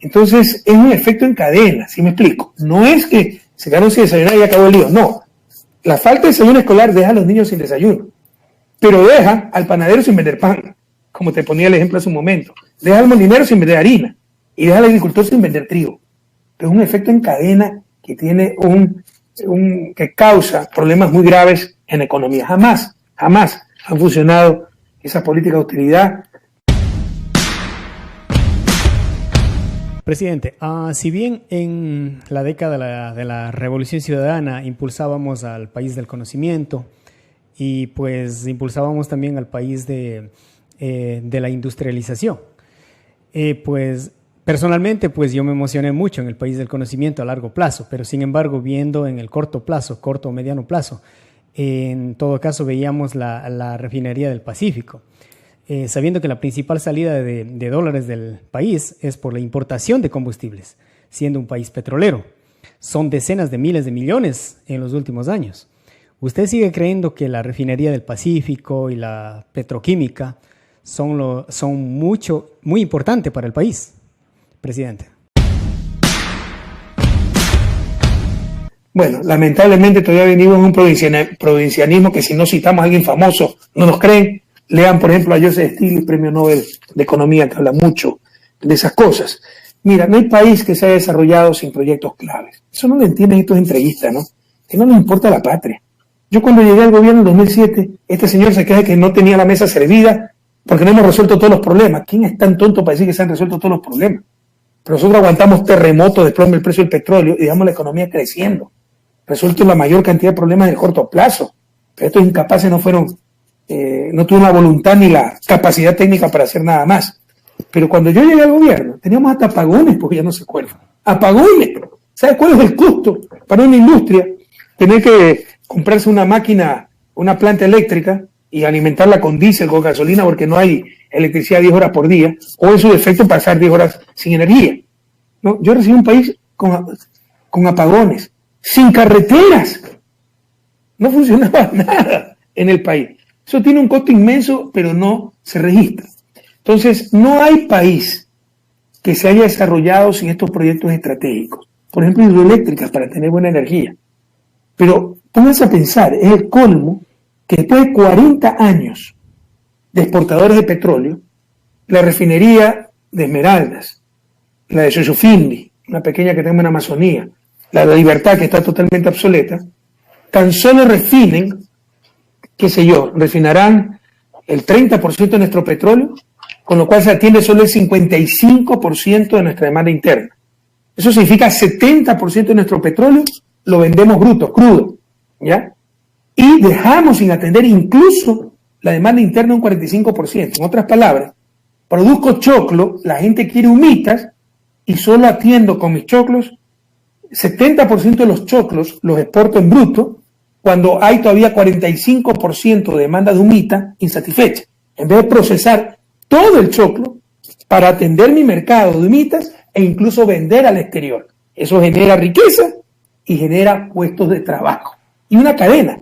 Entonces es un efecto en cadena, ¿sí me explico? No es que se quedaron sin desayunar y acabó el lío, no. La falta de desayuno escolar deja a los niños sin desayuno, pero deja al panadero sin vender pan, como te ponía el ejemplo hace un momento. Deja al molinero sin vender harina y deja al agricultor sin vender trigo. Es un efecto en cadena que tiene que causa problemas muy graves en la economía. Jamás han funcionado esa política de austeridad.
Presidente, si bien en la década de la Revolución Ciudadana impulsábamos al país del conocimiento y pues impulsábamos también al país de la industrialización, pues personalmente pues yo me emocioné mucho en el país del conocimiento a largo plazo, pero sin embargo viendo en el corto o mediano plazo, en todo caso veíamos la refinería del Pacífico. Sabiendo que la principal salida de dólares del país es por la importación de combustibles, siendo un país petrolero. Son decenas de miles de millones en los últimos años. ¿Usted sigue creyendo que la refinería del Pacífico y la petroquímica son muy importantes para el país, presidente?
Bueno, lamentablemente todavía venimos en un provincianismo que si no citamos a alguien famoso no nos creen. Lean, por ejemplo, a Joseph Stiglitz, premio Nobel de Economía, que habla mucho de esas cosas. Mira, no hay país que se haya desarrollado sin proyectos claves. Eso no lo entienden estos entreguistas, ¿no? Que no les importa la patria. Yo cuando llegué al gobierno en 2007, este señor se queja que no tenía la mesa servida porque no hemos resuelto todos los problemas. ¿Quién es tan tonto para decir que se han resuelto todos los problemas? Pero nosotros aguantamos terremotos, desplome del precio del petróleo y dejamos la economía creciendo. Resuelto la mayor cantidad de problemas en el corto plazo. Pero estos incapaces no tuvieron la voluntad ni la capacidad técnica para hacer nada más. Pero cuando yo llegué al gobierno, teníamos hasta apagones, porque ya no se acuerdan. Apagones. ¿Sabe cuál es el costo para una industria? Tener que comprarse una máquina, una planta eléctrica y alimentarla con diésel, con gasolina, porque no hay electricidad 10 horas por día, o en su defecto pasar 10 horas sin energía. ¿No? Yo recibí un país con apagones, sin carreteras. No funcionaba nada en el país. Eso tiene un costo inmenso, pero no se registra. Entonces, no hay país que se haya desarrollado sin estos proyectos estratégicos. Por ejemplo, hidroeléctricas para tener buena energía. Pero pónganse a pensar, es el colmo que después de 40 años de exportadores de petróleo, la refinería de Esmeraldas, la de Xoxofindi, una pequeña que tenemos en Amazonía, la de Libertad, que está totalmente obsoleta, tan solo refinen, qué sé yo, refinarán el 30% de nuestro petróleo, con lo cual se atiende solo el 55% de nuestra demanda interna. Eso significa 70% de nuestro petróleo lo vendemos bruto, crudo, ¿ya? Y dejamos sin atender incluso la demanda interna un 45%. En otras palabras, produzco choclo, la gente quiere humitas y solo atiendo con mis choclos 70% de los choclos los exporto en bruto, cuando hay todavía 45% de demanda de humita insatisfecha. En vez de procesar todo el choclo para atender mi mercado de humitas e incluso vender al exterior. Eso genera riqueza y genera puestos de trabajo. Y una cadena.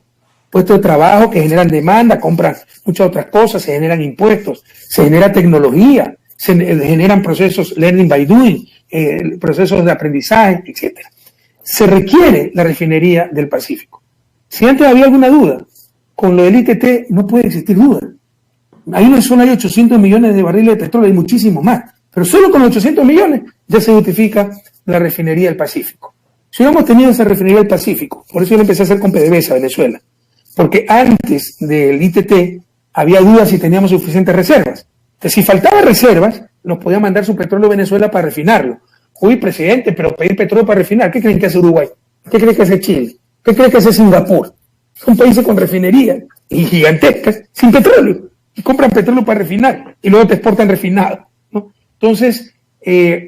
Puestos de trabajo que generan demanda, compran muchas otras cosas, se generan impuestos, se genera tecnología, se generan procesos learning by doing, procesos de aprendizaje, etc. Se requiere la refinería del Pacífico. Si antes había alguna duda, con lo del ITT no puede existir duda. Ahí no solo hay 800 millones de barriles de petróleo, hay muchísimos más. Pero solo con los 800 millones ya se justifica la refinería del Pacífico. Si hubiéramos tenido esa refinería del Pacífico, por eso yo la empecé a hacer con PDVSA, Venezuela, porque antes del ITT había dudas si teníamos suficientes reservas. Entonces, si faltaban reservas, nos podía mandar su petróleo a Venezuela para refinarlo. Uy, presidente, pero pedir petróleo para refinar, ¿qué creen que hace Uruguay? ¿Qué creen que hace Chile? ¿Qué creen que hace Singapur? Son países con refinerías y gigantescas, sin petróleo, y compran petróleo para refinar, y luego te exportan refinado, ¿no? Entonces,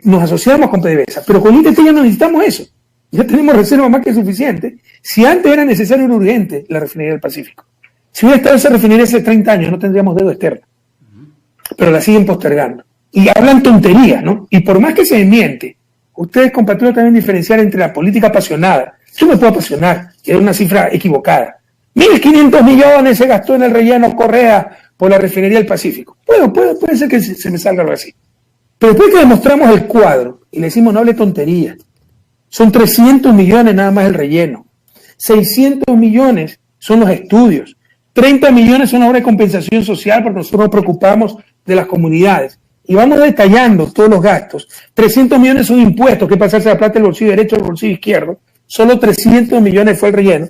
nos asociamos con PDVSA, pero con ITT ya no necesitamos eso. Ya tenemos reserva más que suficiente. Si antes era necesario y urgente la refinería del Pacífico, si hubiera estado esa refinería hace 30 años, no tendríamos deuda externa. pero la siguen postergando. Y hablan tonterías, ¿no? Y por más que se miente, ustedes, compatriotas, deben diferenciar entre la política apasionada. Yo me puedo apasionar, que es una cifra equivocada. 1.500 millones se gastó en el relleno Correa por la refinería del Pacífico. Bueno, puede ser que se me salga algo así. Pero después que demostramos el cuadro y le decimos no hable tonterías, son 300 millones nada más el relleno, 600 millones son los estudios, 30 millones son la obra de compensación social porque nosotros nos preocupamos de las comunidades. Y vamos detallando todos los gastos. 300 millones son impuestos, que pasarse la plata del bolsillo derecho al bolsillo izquierdo. Solo 300 millones fue el relleno.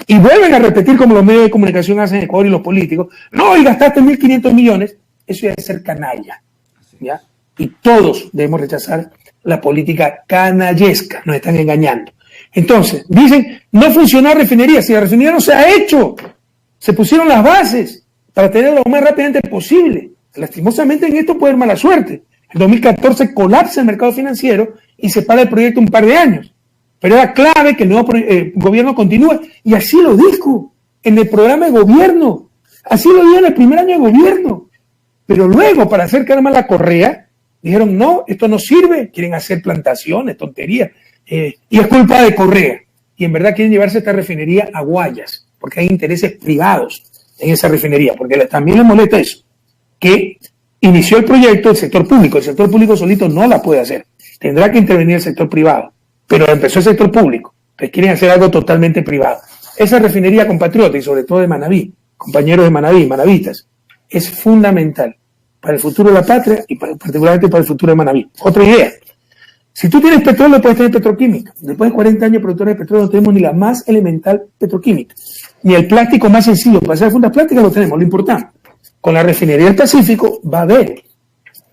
Y vuelven a repetir como los medios de comunicación hacen en Ecuador y los políticos. No, y gastaste 1.500 millones. Eso ya es ser canalla, ¿ya? Y todos debemos rechazar la política canallesca. Nos están engañando. Entonces, dicen, no funciona la refinería. Si la refinería no se ha hecho, se pusieron las bases para tenerlo lo más rápidamente posible. Lastimosamente en esto puede haber mala suerte. En 2014 colapsa el mercado financiero y se para el proyecto un par de años. Pero era clave que el nuevo gobierno continúe. Y así lo dijo en el programa de gobierno. Así lo dijo en el primer año de gobierno. Pero luego, para hacer quedar mal a Correa, dijeron, no, esto no sirve. Quieren hacer plantaciones, tonterías. Y es culpa de Correa. Y en verdad quieren llevarse esta refinería a Guayas, porque hay intereses privados en esa refinería. Porque también les molesta eso, que inició el proyecto el sector público solito no la puede hacer, tendrá que intervenir el sector privado, pero empezó el sector público, entonces quieren hacer algo totalmente privado. Esa refinería, compatriota, y sobre todo de Manabí, compañeros de Manabí, manavistas, es fundamental para el futuro de la patria y particularmente para el futuro de Manabí. Otra idea, si tú tienes petróleo puedes tener petroquímica. Después de 40 años productores de petróleo no tenemos ni la más elemental petroquímica, ni el plástico más sencillo para hacer fundas plásticas lo tenemos, lo importante. Con la refinería del Pacífico va a haber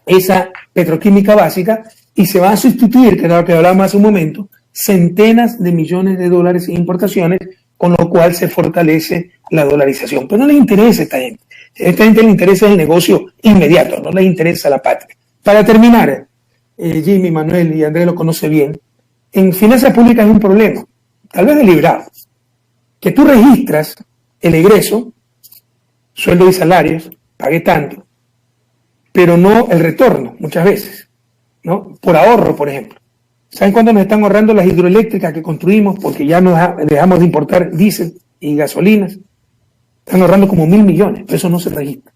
esa petroquímica básica y se va a sustituir, que era lo que hablábamos hace un momento, centenas de millones de dólares en importaciones, con lo cual se fortalece la dolarización. Pero no les interesa a esta gente. A esta gente le interesa el negocio inmediato, no les interesa la patria. Para terminar, Jimmy, Manuel y Andrés lo conoce bien, en finanzas públicas hay un problema, tal vez deliberado, que tú registras el egreso, sueldos y salarios, pagué tanto, pero no el retorno, muchas veces, ¿no? Por ahorro, por ejemplo. ¿Saben cuánto nos están ahorrando las hidroeléctricas que construimos porque ya nos dejamos de importar diésel y gasolinas? Están ahorrando como 1.000 millones, pero eso no se registra.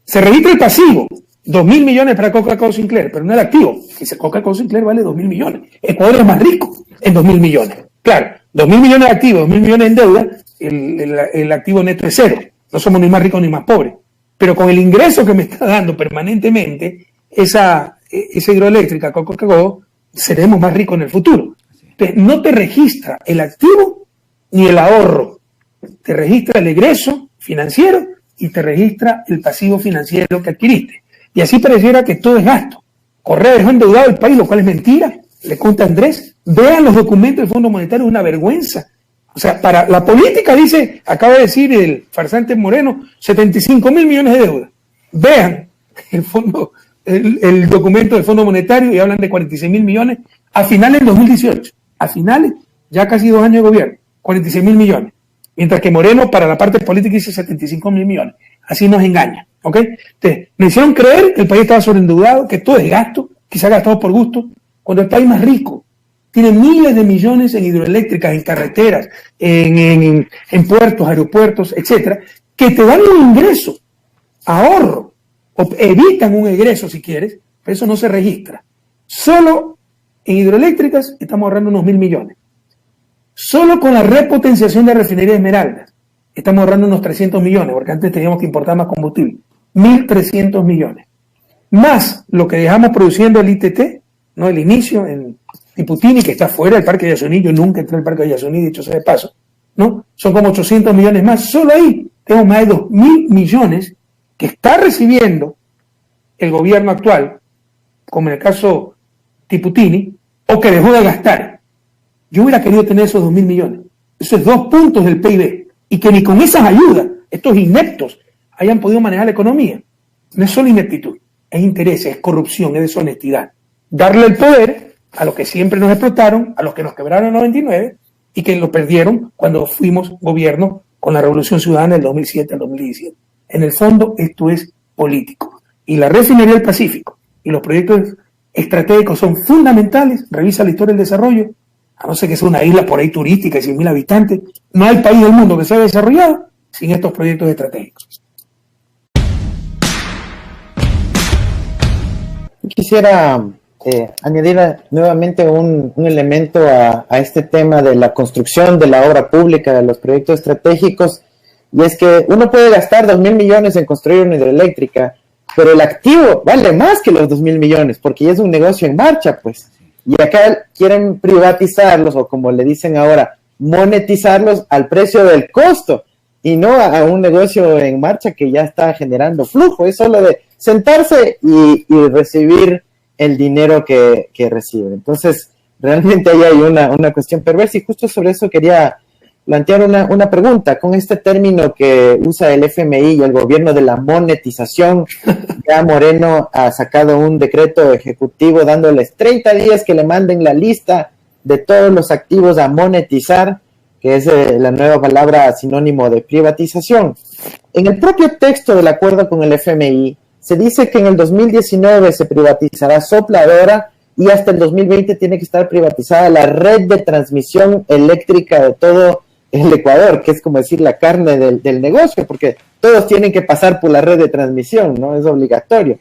Se registra el pasivo, 2.000 millones para Coca-Cola Sinclair, pero no el activo, que Coca-Cola Sinclair vale 2.000 millones. Ecuador es más rico en 2.000 millones. Claro, 2.000 millones de activos, 2.000 millones en deuda, el activo neto es cero. No somos ni más ricos ni más pobres. Pero con el ingreso que me está dando permanentemente esa hidroeléctrica Coca-Cola, seremos más ricos en el futuro. Entonces, no te registra el activo ni el ahorro. Te registra el egreso financiero y te registra el pasivo financiero que adquiriste. Y así pareciera que todo es gasto. Correa dejó endeudado el país, lo cual es mentira. Le cuenta Andrés. Vean los documentos del Fondo Monetario, es una vergüenza. O sea, para la política dice, acaba de decir el farsante Moreno, 75.000 millones de deuda. Vean el documento del Fondo Monetario y hablan de 46.000 millones a finales del 2018. A finales, ya casi 2 años de gobierno, 46.000 millones. Mientras que Moreno para la parte política dice 75.000 millones. Así nos engaña, ¿ok? Entonces, me hicieron creer que el país estaba sobreendeudado, que todo es gasto, que se ha gastado por gusto, cuando el país más rico tiene miles de millones en hidroeléctricas, en carreteras, en puertos, aeropuertos, etcétera, que te dan un ingreso, ahorro, o evitan un egreso si quieres, pero eso no se registra. Solo en hidroeléctricas estamos ahorrando unos 1.000 millones. Solo con la repotenciación de refinería Esmeraldas estamos ahorrando unos 300 millones, porque antes teníamos que importar más combustible. 1.300 millones. Más lo que dejamos produciendo el ITT, ¿no? El inicio en Tiputini, que está fuera del Parque de Yasuní, yo nunca entré al Parque de Yasuní, dicho sea de paso, ¿no? Son como 800 millones más. Solo ahí tenemos más de 2.000 millones que está recibiendo el gobierno actual, como en el caso Tiputini, o que dejó de gastar. Yo hubiera querido tener esos 2.000 millones. Eso es 2 puntos del PIB. Y que ni con esas ayudas, estos ineptos, hayan podido manejar la economía. No es solo ineptitud, es interés, es corrupción, es deshonestidad. Darle el poder a los que siempre nos explotaron, a los que nos quebraron en el 99 y que lo perdieron cuando fuimos gobierno con la Revolución Ciudadana del 2007 al 2017. En el fondo, esto es político. y la refinería del Pacífico y los proyectos estratégicos son fundamentales, revisa la historia del desarrollo, a no ser que sea una isla por ahí turística de 100.000 habitantes, no hay país del mundo que se haya desarrollado sin estos proyectos estratégicos.
Quisiera añadir nuevamente un elemento a este tema de la construcción de la obra pública, de los proyectos estratégicos, y es que uno puede gastar 2.000 millones en construir una hidroeléctrica, pero el activo vale más que los 2.000 millones, porque ya es un negocio en marcha, pues. Y acá quieren privatizarlos, o como le dicen ahora, monetizarlos al precio del costo, y no a un negocio en marcha que ya está generando flujo. Es solo de sentarse y recibir el dinero que reciben. Entonces, realmente ahí hay una cuestión perversa, y justo sobre eso quería plantear una pregunta. Con este término que usa el FMI y el gobierno de la monetización, ya Moreno ha sacado un decreto ejecutivo dándoles 30 días que le manden la lista de todos los activos a monetizar, que es la nueva palabra sinónimo de privatización. En el propio texto del acuerdo con el FMI, se dice que en el 2019 se privatizará Sopladora y hasta el 2020 tiene que estar privatizada la red de transmisión eléctrica de todo el Ecuador, que es como decir la carne del negocio, porque todos tienen que pasar por la red de transmisión, ¿no? Es obligatorio.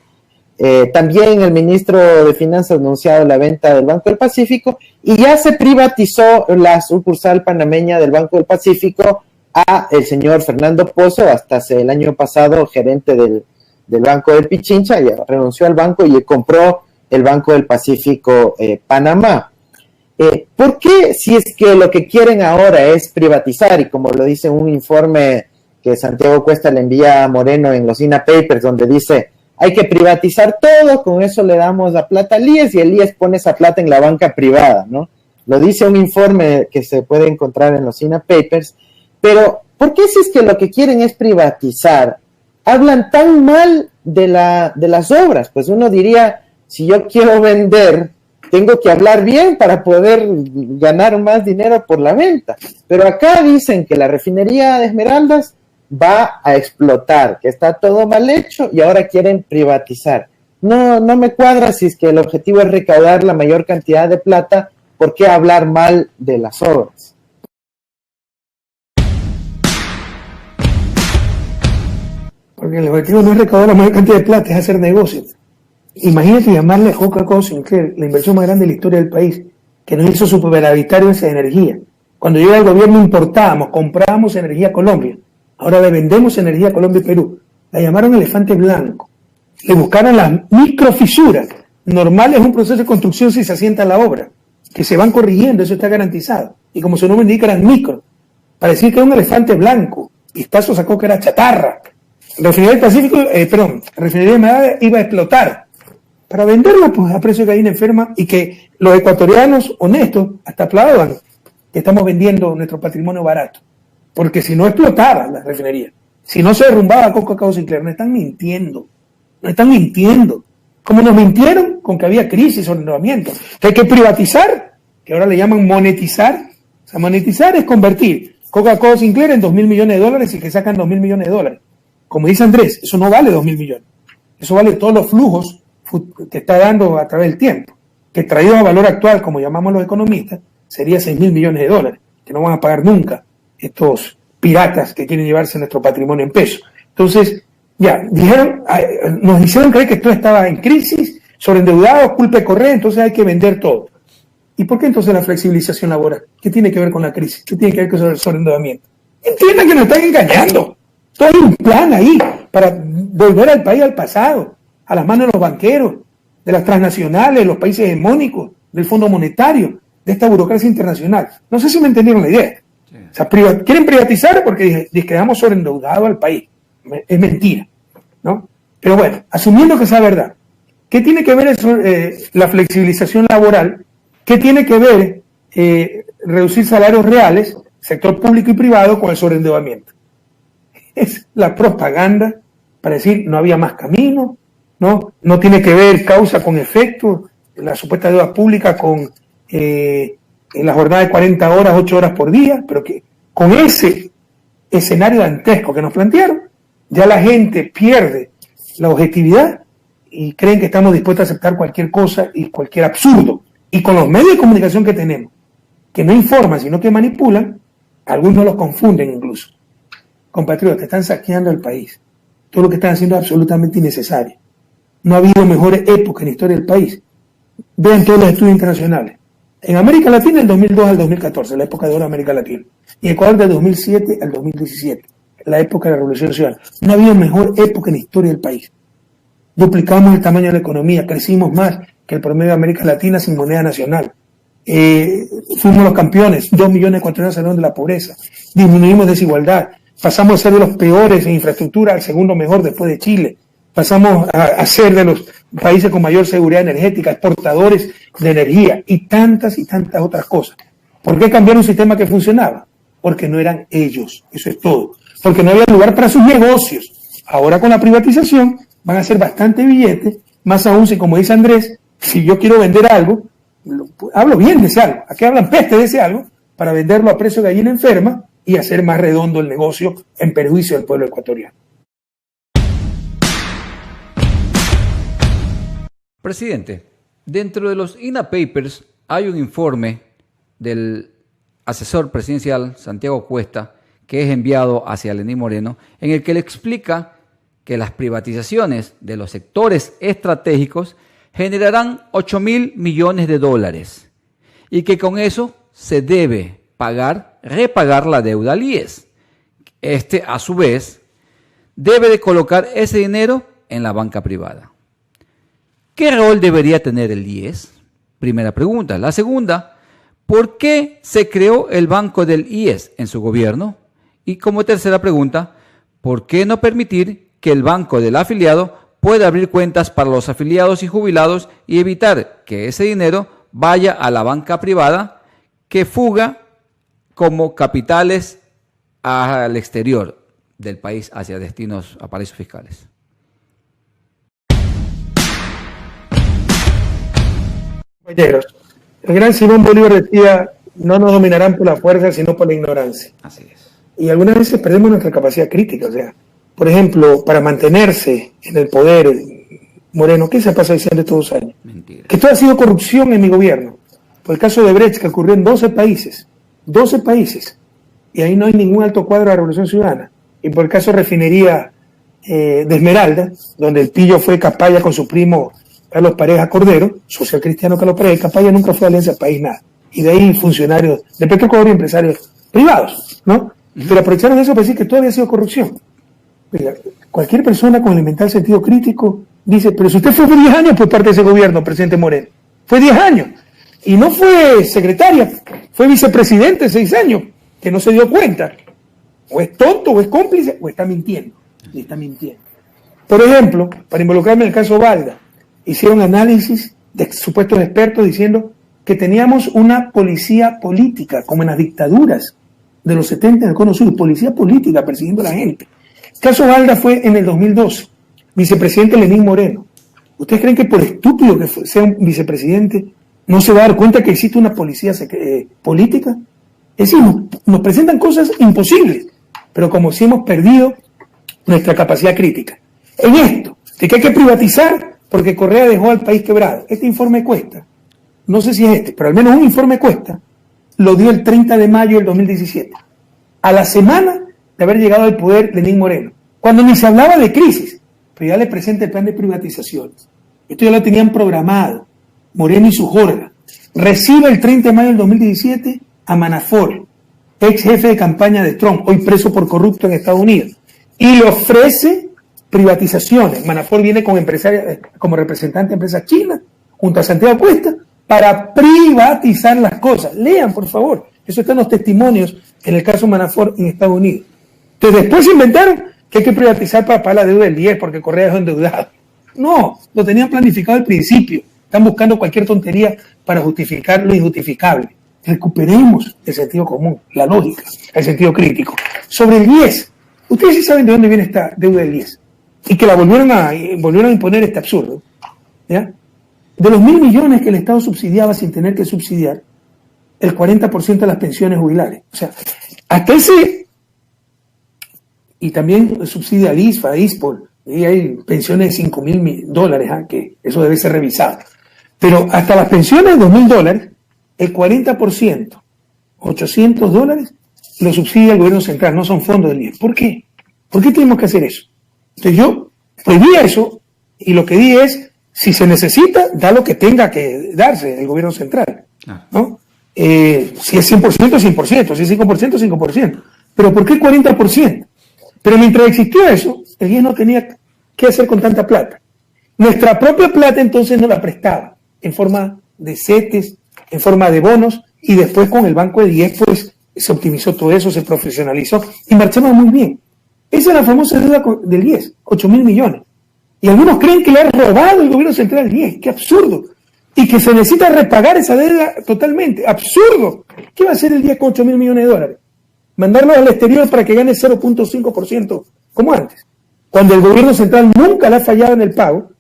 También el ministro de Finanzas ha anunciado la venta del Banco del Pacífico y ya se privatizó la sucursal panameña del Banco del Pacífico a el señor Fernando Pozo, hasta el año pasado gerente del Banco del Pichincha, ya renunció al banco y compró el Banco del Pacífico Panamá. ¿Por qué, si es que lo que quieren ahora es privatizar, y como lo dice un informe que Santiago Cuesta le envía a Moreno en los INA Papers, donde dice hay que privatizar todo, con eso le damos la plata al IES y el IES pone esa plata en la banca privada, ¿no? Lo dice un informe que se puede encontrar en los INA Papers, pero ¿por qué, si es que lo que quieren es privatizar, hablan tan mal de las obras? Pues uno diría, si yo quiero vender, tengo que hablar bien para poder ganar más dinero por la venta. Pero acá dicen que la refinería de Esmeraldas va a explotar, que está todo mal hecho y ahora quieren privatizar. No me cuadra. Si es que el objetivo es recaudar la mayor cantidad de plata, ¿por qué hablar mal de las obras?
Porque el objetivo no es recaudar la mayor cantidad de plata, es hacer negocios. Imagínate llamarle a Coca-Cola Sinclair, la inversión más grande de la historia del país, que nos hizo superavitario esa energía. Cuando llega el gobierno importábamos, comprábamos energía a Colombia. Ahora le vendemos energía a Colombia y Perú. La llamaron elefante blanco. Le buscaron las microfisuras. Normal es un proceso de construcción si se asienta la obra, que se van corrigiendo, eso está garantizado. Y como su nombre indica, eran micro. Para decir que era un elefante blanco. Pistazo sacó que era chatarra. La refinería del Pacífico, la refinería de Esmeraldas iba a explotar. Para venderla pues a precio de gallina enferma, y que los ecuatorianos honestos hasta aplaudan que estamos vendiendo nuestro patrimonio barato. Porque si no explotaba la refinería, si no se derrumbaba Coca-Cola Sinclair, no están mintiendo. Como nos mintieron con que había crisis o endeudamiento, que hay que privatizar, que ahora le llaman monetizar. O sea, monetizar es convertir Coca-Cola Sinclair en 2.000 millones de dólares y que sacan 2.000 millones de dólares. Como dice Andrés, eso no vale 2.000 millones. Eso vale todos los flujos que está dando a través del tiempo, que traído a valor actual, como llamamos los economistas, sería 6.000 millones de dólares, que no van a pagar nunca estos piratas que quieren llevarse nuestro patrimonio en pesos. Entonces, ya, nos hicieron creer que todo estaba en crisis, sobreendeudado, culpa de Correa, entonces hay que vender todo. ¿Y por qué entonces la flexibilización laboral? ¿Qué tiene que ver con la crisis? ¿Qué tiene que ver con el sobreendeudamiento? Entiendan que nos están engañando. Todo hay un plan ahí para volver al país al pasado, a las manos de los banqueros, de las transnacionales, los países hegemónicos, del Fondo Monetario, de esta burocracia internacional. No sé si me entendieron la idea. Sí. O sea, quieren privatizar porque quedamos sobreendeudados al país. Es mentira, ¿no? Pero bueno, asumiendo que sea verdad, ¿qué tiene que ver eso, la flexibilización laboral? ¿Qué tiene que ver reducir salarios reales, sector público y privado, con el sobreendeudamiento? Es la propaganda para decir no había más camino, no tiene que ver causa con efecto, la supuesta deuda pública con la jornada de 40 horas, 8 horas por día, pero que con ese escenario dantesco que nos plantearon, ya la gente pierde la objetividad y creen que estamos dispuestos a aceptar cualquier cosa y cualquier absurdo. Y con los medios de comunicación que tenemos, que no informan, sino que manipulan, algunos los confunden incluso. Compatriotas, están saqueando el país. Todo lo que están haciendo es absolutamente innecesario. No ha habido mejores épocas en la historia del país. Vean todos los estudios internacionales. En América Latina, del 2002 al 2014, la época de oro de América Latina. Y Ecuador, del 2007 al 2017, la época de la Revolución Ciudadana. No ha habido mejor época en la historia del país. Duplicamos el tamaño de la economía, crecimos más que el promedio de América Latina sin moneda nacional. Fuimos los campeones, 2 millones de ecuatorianos salieron de la pobreza, disminuimos desigualdad, pasamos a ser de los peores en infraestructura al segundo mejor después de Chile, pasamos a ser de los países con mayor seguridad energética, exportadores de energía y tantas otras cosas. ¿Por qué cambiar un sistema que funcionaba? Porque no eran ellos, eso es todo. Porque no había lugar para sus negocios. Ahora con la privatización van a hacer bastante billete, más aún si, como dice Andrés, si yo quiero vender algo, hablo bien de ese algo, aquí hablan peste de ese algo, para venderlo a precio de gallina enferma y hacer más redondo el negocio en perjuicio del pueblo ecuatoriano.
Presidente, dentro de los INA Papers hay un informe del asesor presidencial Santiago Cuesta que es enviado hacia Lenín Moreno, en el que le explica que las privatizaciones de los sectores estratégicos generarán 8.000 millones de dólares y que con eso se debe repagar la deuda al IES. A su vez, debe de colocar ese dinero en la banca privada. ¿Qué rol debería tener el IES? Primera pregunta. La segunda, ¿por qué se creó el banco del IES en su gobierno? Y como tercera pregunta, ¿por qué no permitir que el banco del afiliado pueda abrir cuentas para los afiliados y jubilados y evitar que ese dinero vaya a la banca privada que fuga como capitales al exterior del país hacia destinos a paraísos fiscales?
Compañeros, el gran Simón Bolívar decía, no nos dominarán por la fuerza, sino por la ignorancia.
Así es.
Y algunas veces perdemos nuestra capacidad crítica. O sea, por ejemplo, para mantenerse en el poder, Moreno, ¿qué se pasa diciendo estos 2 años?
Mentira.
Que todo ha sido corrupción en mi gobierno. Por el caso de Brecht, que ocurrió en 12 países. 12 países. Y ahí no hay ningún alto cuadro de la Revolución Ciudadana. Y por el caso de Refinería de Esmeralda, donde el pillo fue Capaya con su primo Carlos Pareja Cordero, social cristiano Carlos Pareja, Capaya nunca fue Alianza País nada. Y de ahí funcionarios de Petroecuador y empresarios privados, ¿no? Pero aprovecharon eso para decir que todo había sido corrupción. Oiga, cualquier persona con elemental sentido crítico dice, pero si usted fue 10 años por parte de ese gobierno, presidente Moreno, fue 10 años, y no fue secretaria, fue vicepresidente 6 años, que no se dio cuenta, o es tonto, o es cómplice, o está mintiendo, y está mintiendo. Por ejemplo, para involucrarme en el caso Valda, hicieron análisis de supuestos expertos diciendo que teníamos una policía política, como en las dictaduras de los 70 en el Cono Sur, policía política persiguiendo a la gente. El caso Valda fue en el 2012, vicepresidente Lenín Moreno. ¿Ustedes creen que por estúpido que sea un vicepresidente no se va a dar cuenta que existe una policía política? Es decir, nos presentan cosas imposibles, pero como si hemos perdido nuestra capacidad crítica. En esto, de que hay que privatizar porque Correa dejó al país quebrado. Este informe Cuesta, no sé si es este, pero al menos un informe Cuesta, lo dio el 30 de mayo del 2017, a la semana de haber llegado al poder Lenín Moreno, cuando ni se hablaba de crisis, pero ya le presenta el plan de privatizaciones. Esto ya lo tenían programado, Moreno y su jorga. Recibe el 30 de mayo del 2017 a Manafort, ex jefe de campaña de Trump, hoy preso por corrupto en Estados Unidos, y le ofrece privatizaciones. Manafort viene con empresarios, como representante de empresas chinas, junto a Santiago Cuesta, para privatizar las cosas. Lean, por favor. Eso está en los testimonios en el caso Manafort en Estados Unidos. Entonces después inventaron que hay que privatizar para pagar la deuda del 10 porque Correa dejó endeudado. No, lo tenían planificado al principio. Están buscando cualquier tontería para justificar lo injustificable. Recuperemos el sentido común, la lógica, el sentido crítico. Sobre el 10, ustedes sí saben de dónde viene esta deuda del 10 y que la volvieron a imponer este absurdo. ¿Ya? De los 1.000 millones que el Estado subsidiaba sin tener que subsidiar, el 40% de las pensiones jubilares. O sea, hasta ese, y también subsidia al ISFA, ISPOL, Y hay pensiones de $5.000, que eso debe ser revisado. Pero hasta las pensiones de $2.000, el 40%, $800, lo subsidia el gobierno central, no son fondos del IES. ¿Por qué? ¿Por qué tenemos que hacer eso? Entonces yo prohibí eso y lo que di es, si se necesita, da lo que tenga que darse el gobierno central, ¿no? Si es 100%, 100%, si es 5%, 5%. Pero ¿por qué 40%? Pero mientras existió eso, el IES no tenía qué hacer con tanta plata. Nuestra propia plata entonces nos la prestaba en forma de CETES, en forma de bonos, y después con el Banco del IES pues se optimizó todo eso, se profesionalizó y marchamos muy bien. Esa es la famosa deuda del IES, 8.000 millones. Y algunos creen que le ha robado el gobierno central al IES, qué absurdo. Y que se necesita repagar esa deuda totalmente, absurdo. ¿Qué va a hacer el IES con 8.000 millones de dólares? Mandarlo al exterior para que gane 0.5% como antes, cuando el gobierno central nunca le ha fallado en el pago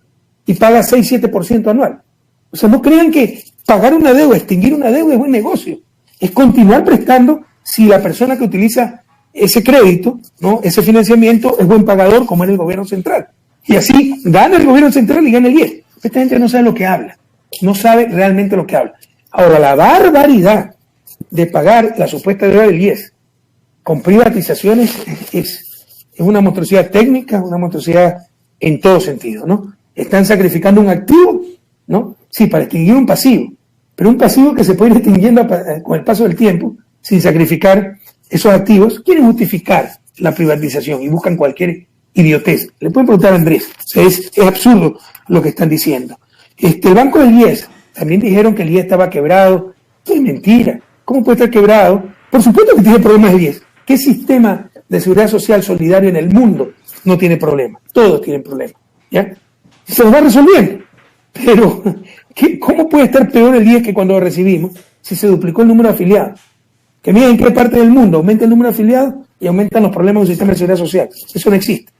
y paga 6-7% anual. O sea, no crean que pagar una deuda, extinguir una deuda es buen negocio. Es continuar prestando si la persona que utiliza ese crédito, ¿no?, ese financiamiento, es buen pagador como era el gobierno central. Y así gana el gobierno central y gana el IES. Esta gente no sabe lo que habla, no sabe realmente lo que habla. Ahora, la barbaridad de pagar la supuesta deuda del IES con privatizaciones es una monstruosidad técnica, una monstruosidad en todo sentido, ¿no? Están sacrificando un activo, ¿no? Sí, para extinguir un pasivo, pero un pasivo que se puede ir extinguiendo con el paso del tiempo sin sacrificar esos activos. Quieren justificar la privatización y buscan cualquier idiotez. Le pueden preguntar a Andrés, o sea, es absurdo lo que están diciendo. El banco del IES, también dijeron que el IES estaba quebrado. Esto es mentira. ¿Cómo puede estar quebrado? Por supuesto que tiene problemas el IES. ¿Qué sistema de seguridad social solidario en el mundo no tiene problemas? Todos tienen problemas, ¿ya? Se los va resolviendo. Pero, ¿cómo puede estar peor el IES que cuando lo recibimos si se duplicó el número de afiliados? Que miren en qué parte del mundo aumenta el número de afiliados y aumentan los problemas del sistema de seguridad social. Eso no existe.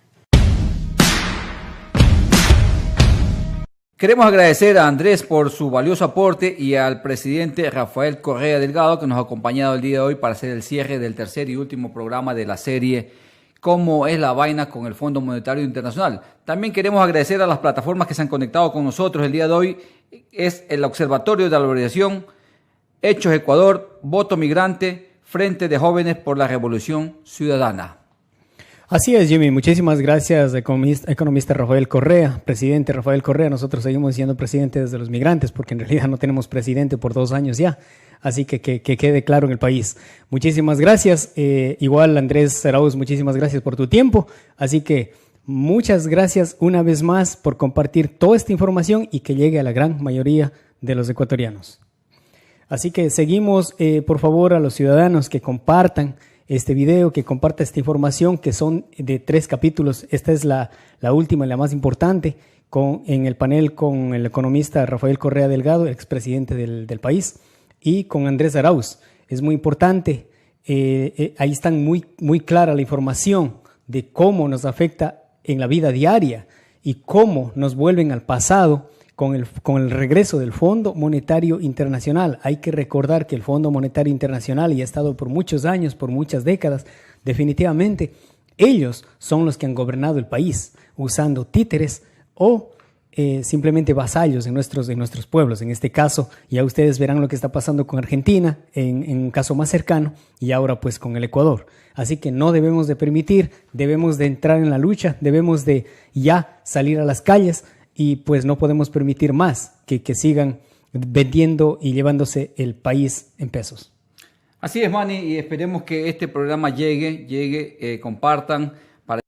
Queremos agradecer a Andrés por su valioso aporte y al presidente Rafael Correa Delgado, que nos ha acompañado el día de hoy para hacer el cierre del tercer y último programa de la serie ¿Cómo es la vaina con el Fondo Monetario Internacional? También queremos agradecer a las plataformas que se han conectado con nosotros el día de hoy. Es el Observatorio de la Valorización, Hechos Ecuador, Voto Migrante, Frente de Jóvenes por la Revolución Ciudadana.
Así es, Jimmy. Muchísimas gracias, economista Rafael Correa, presidente Rafael Correa. Nosotros seguimos siendo presidentes de los migrantes porque en realidad no tenemos presidente por 2 años ya. Así que quede claro en el país. Muchísimas gracias. Igual, Andrés Arauz, muchísimas gracias por tu tiempo. Así que muchas gracias una vez más por compartir toda esta información y que llegue a la gran mayoría de los ecuatorianos. Así que seguimos, por favor, a los ciudadanos que compartan este video, que comparta esta información, que son de 3 capítulos. Esta es la última y la más importante, en el panel con el economista Rafael Correa Delgado, expresidente del país, y con Andrés Arauz. Es muy importante, ahí está muy clara la información de cómo nos afecta en la vida diaria y cómo nos vuelven al pasado con el regreso del Fondo Monetario Internacional. Hay que recordar que el Fondo Monetario Internacional, y ha estado por muchos años, por muchas décadas, definitivamente ellos son los que han gobernado el país usando títeres o simplemente vasallos en nuestros pueblos. En este caso, ya ustedes verán lo que está pasando con Argentina en un caso más cercano y ahora pues con el Ecuador. Así que no debemos de permitir, debemos de entrar en la lucha, debemos de ya salir a las calles. Y pues no podemos permitir más que sigan vendiendo y llevándose el país en pesos.
Así es, Manny, y esperemos que este programa llegue, compartan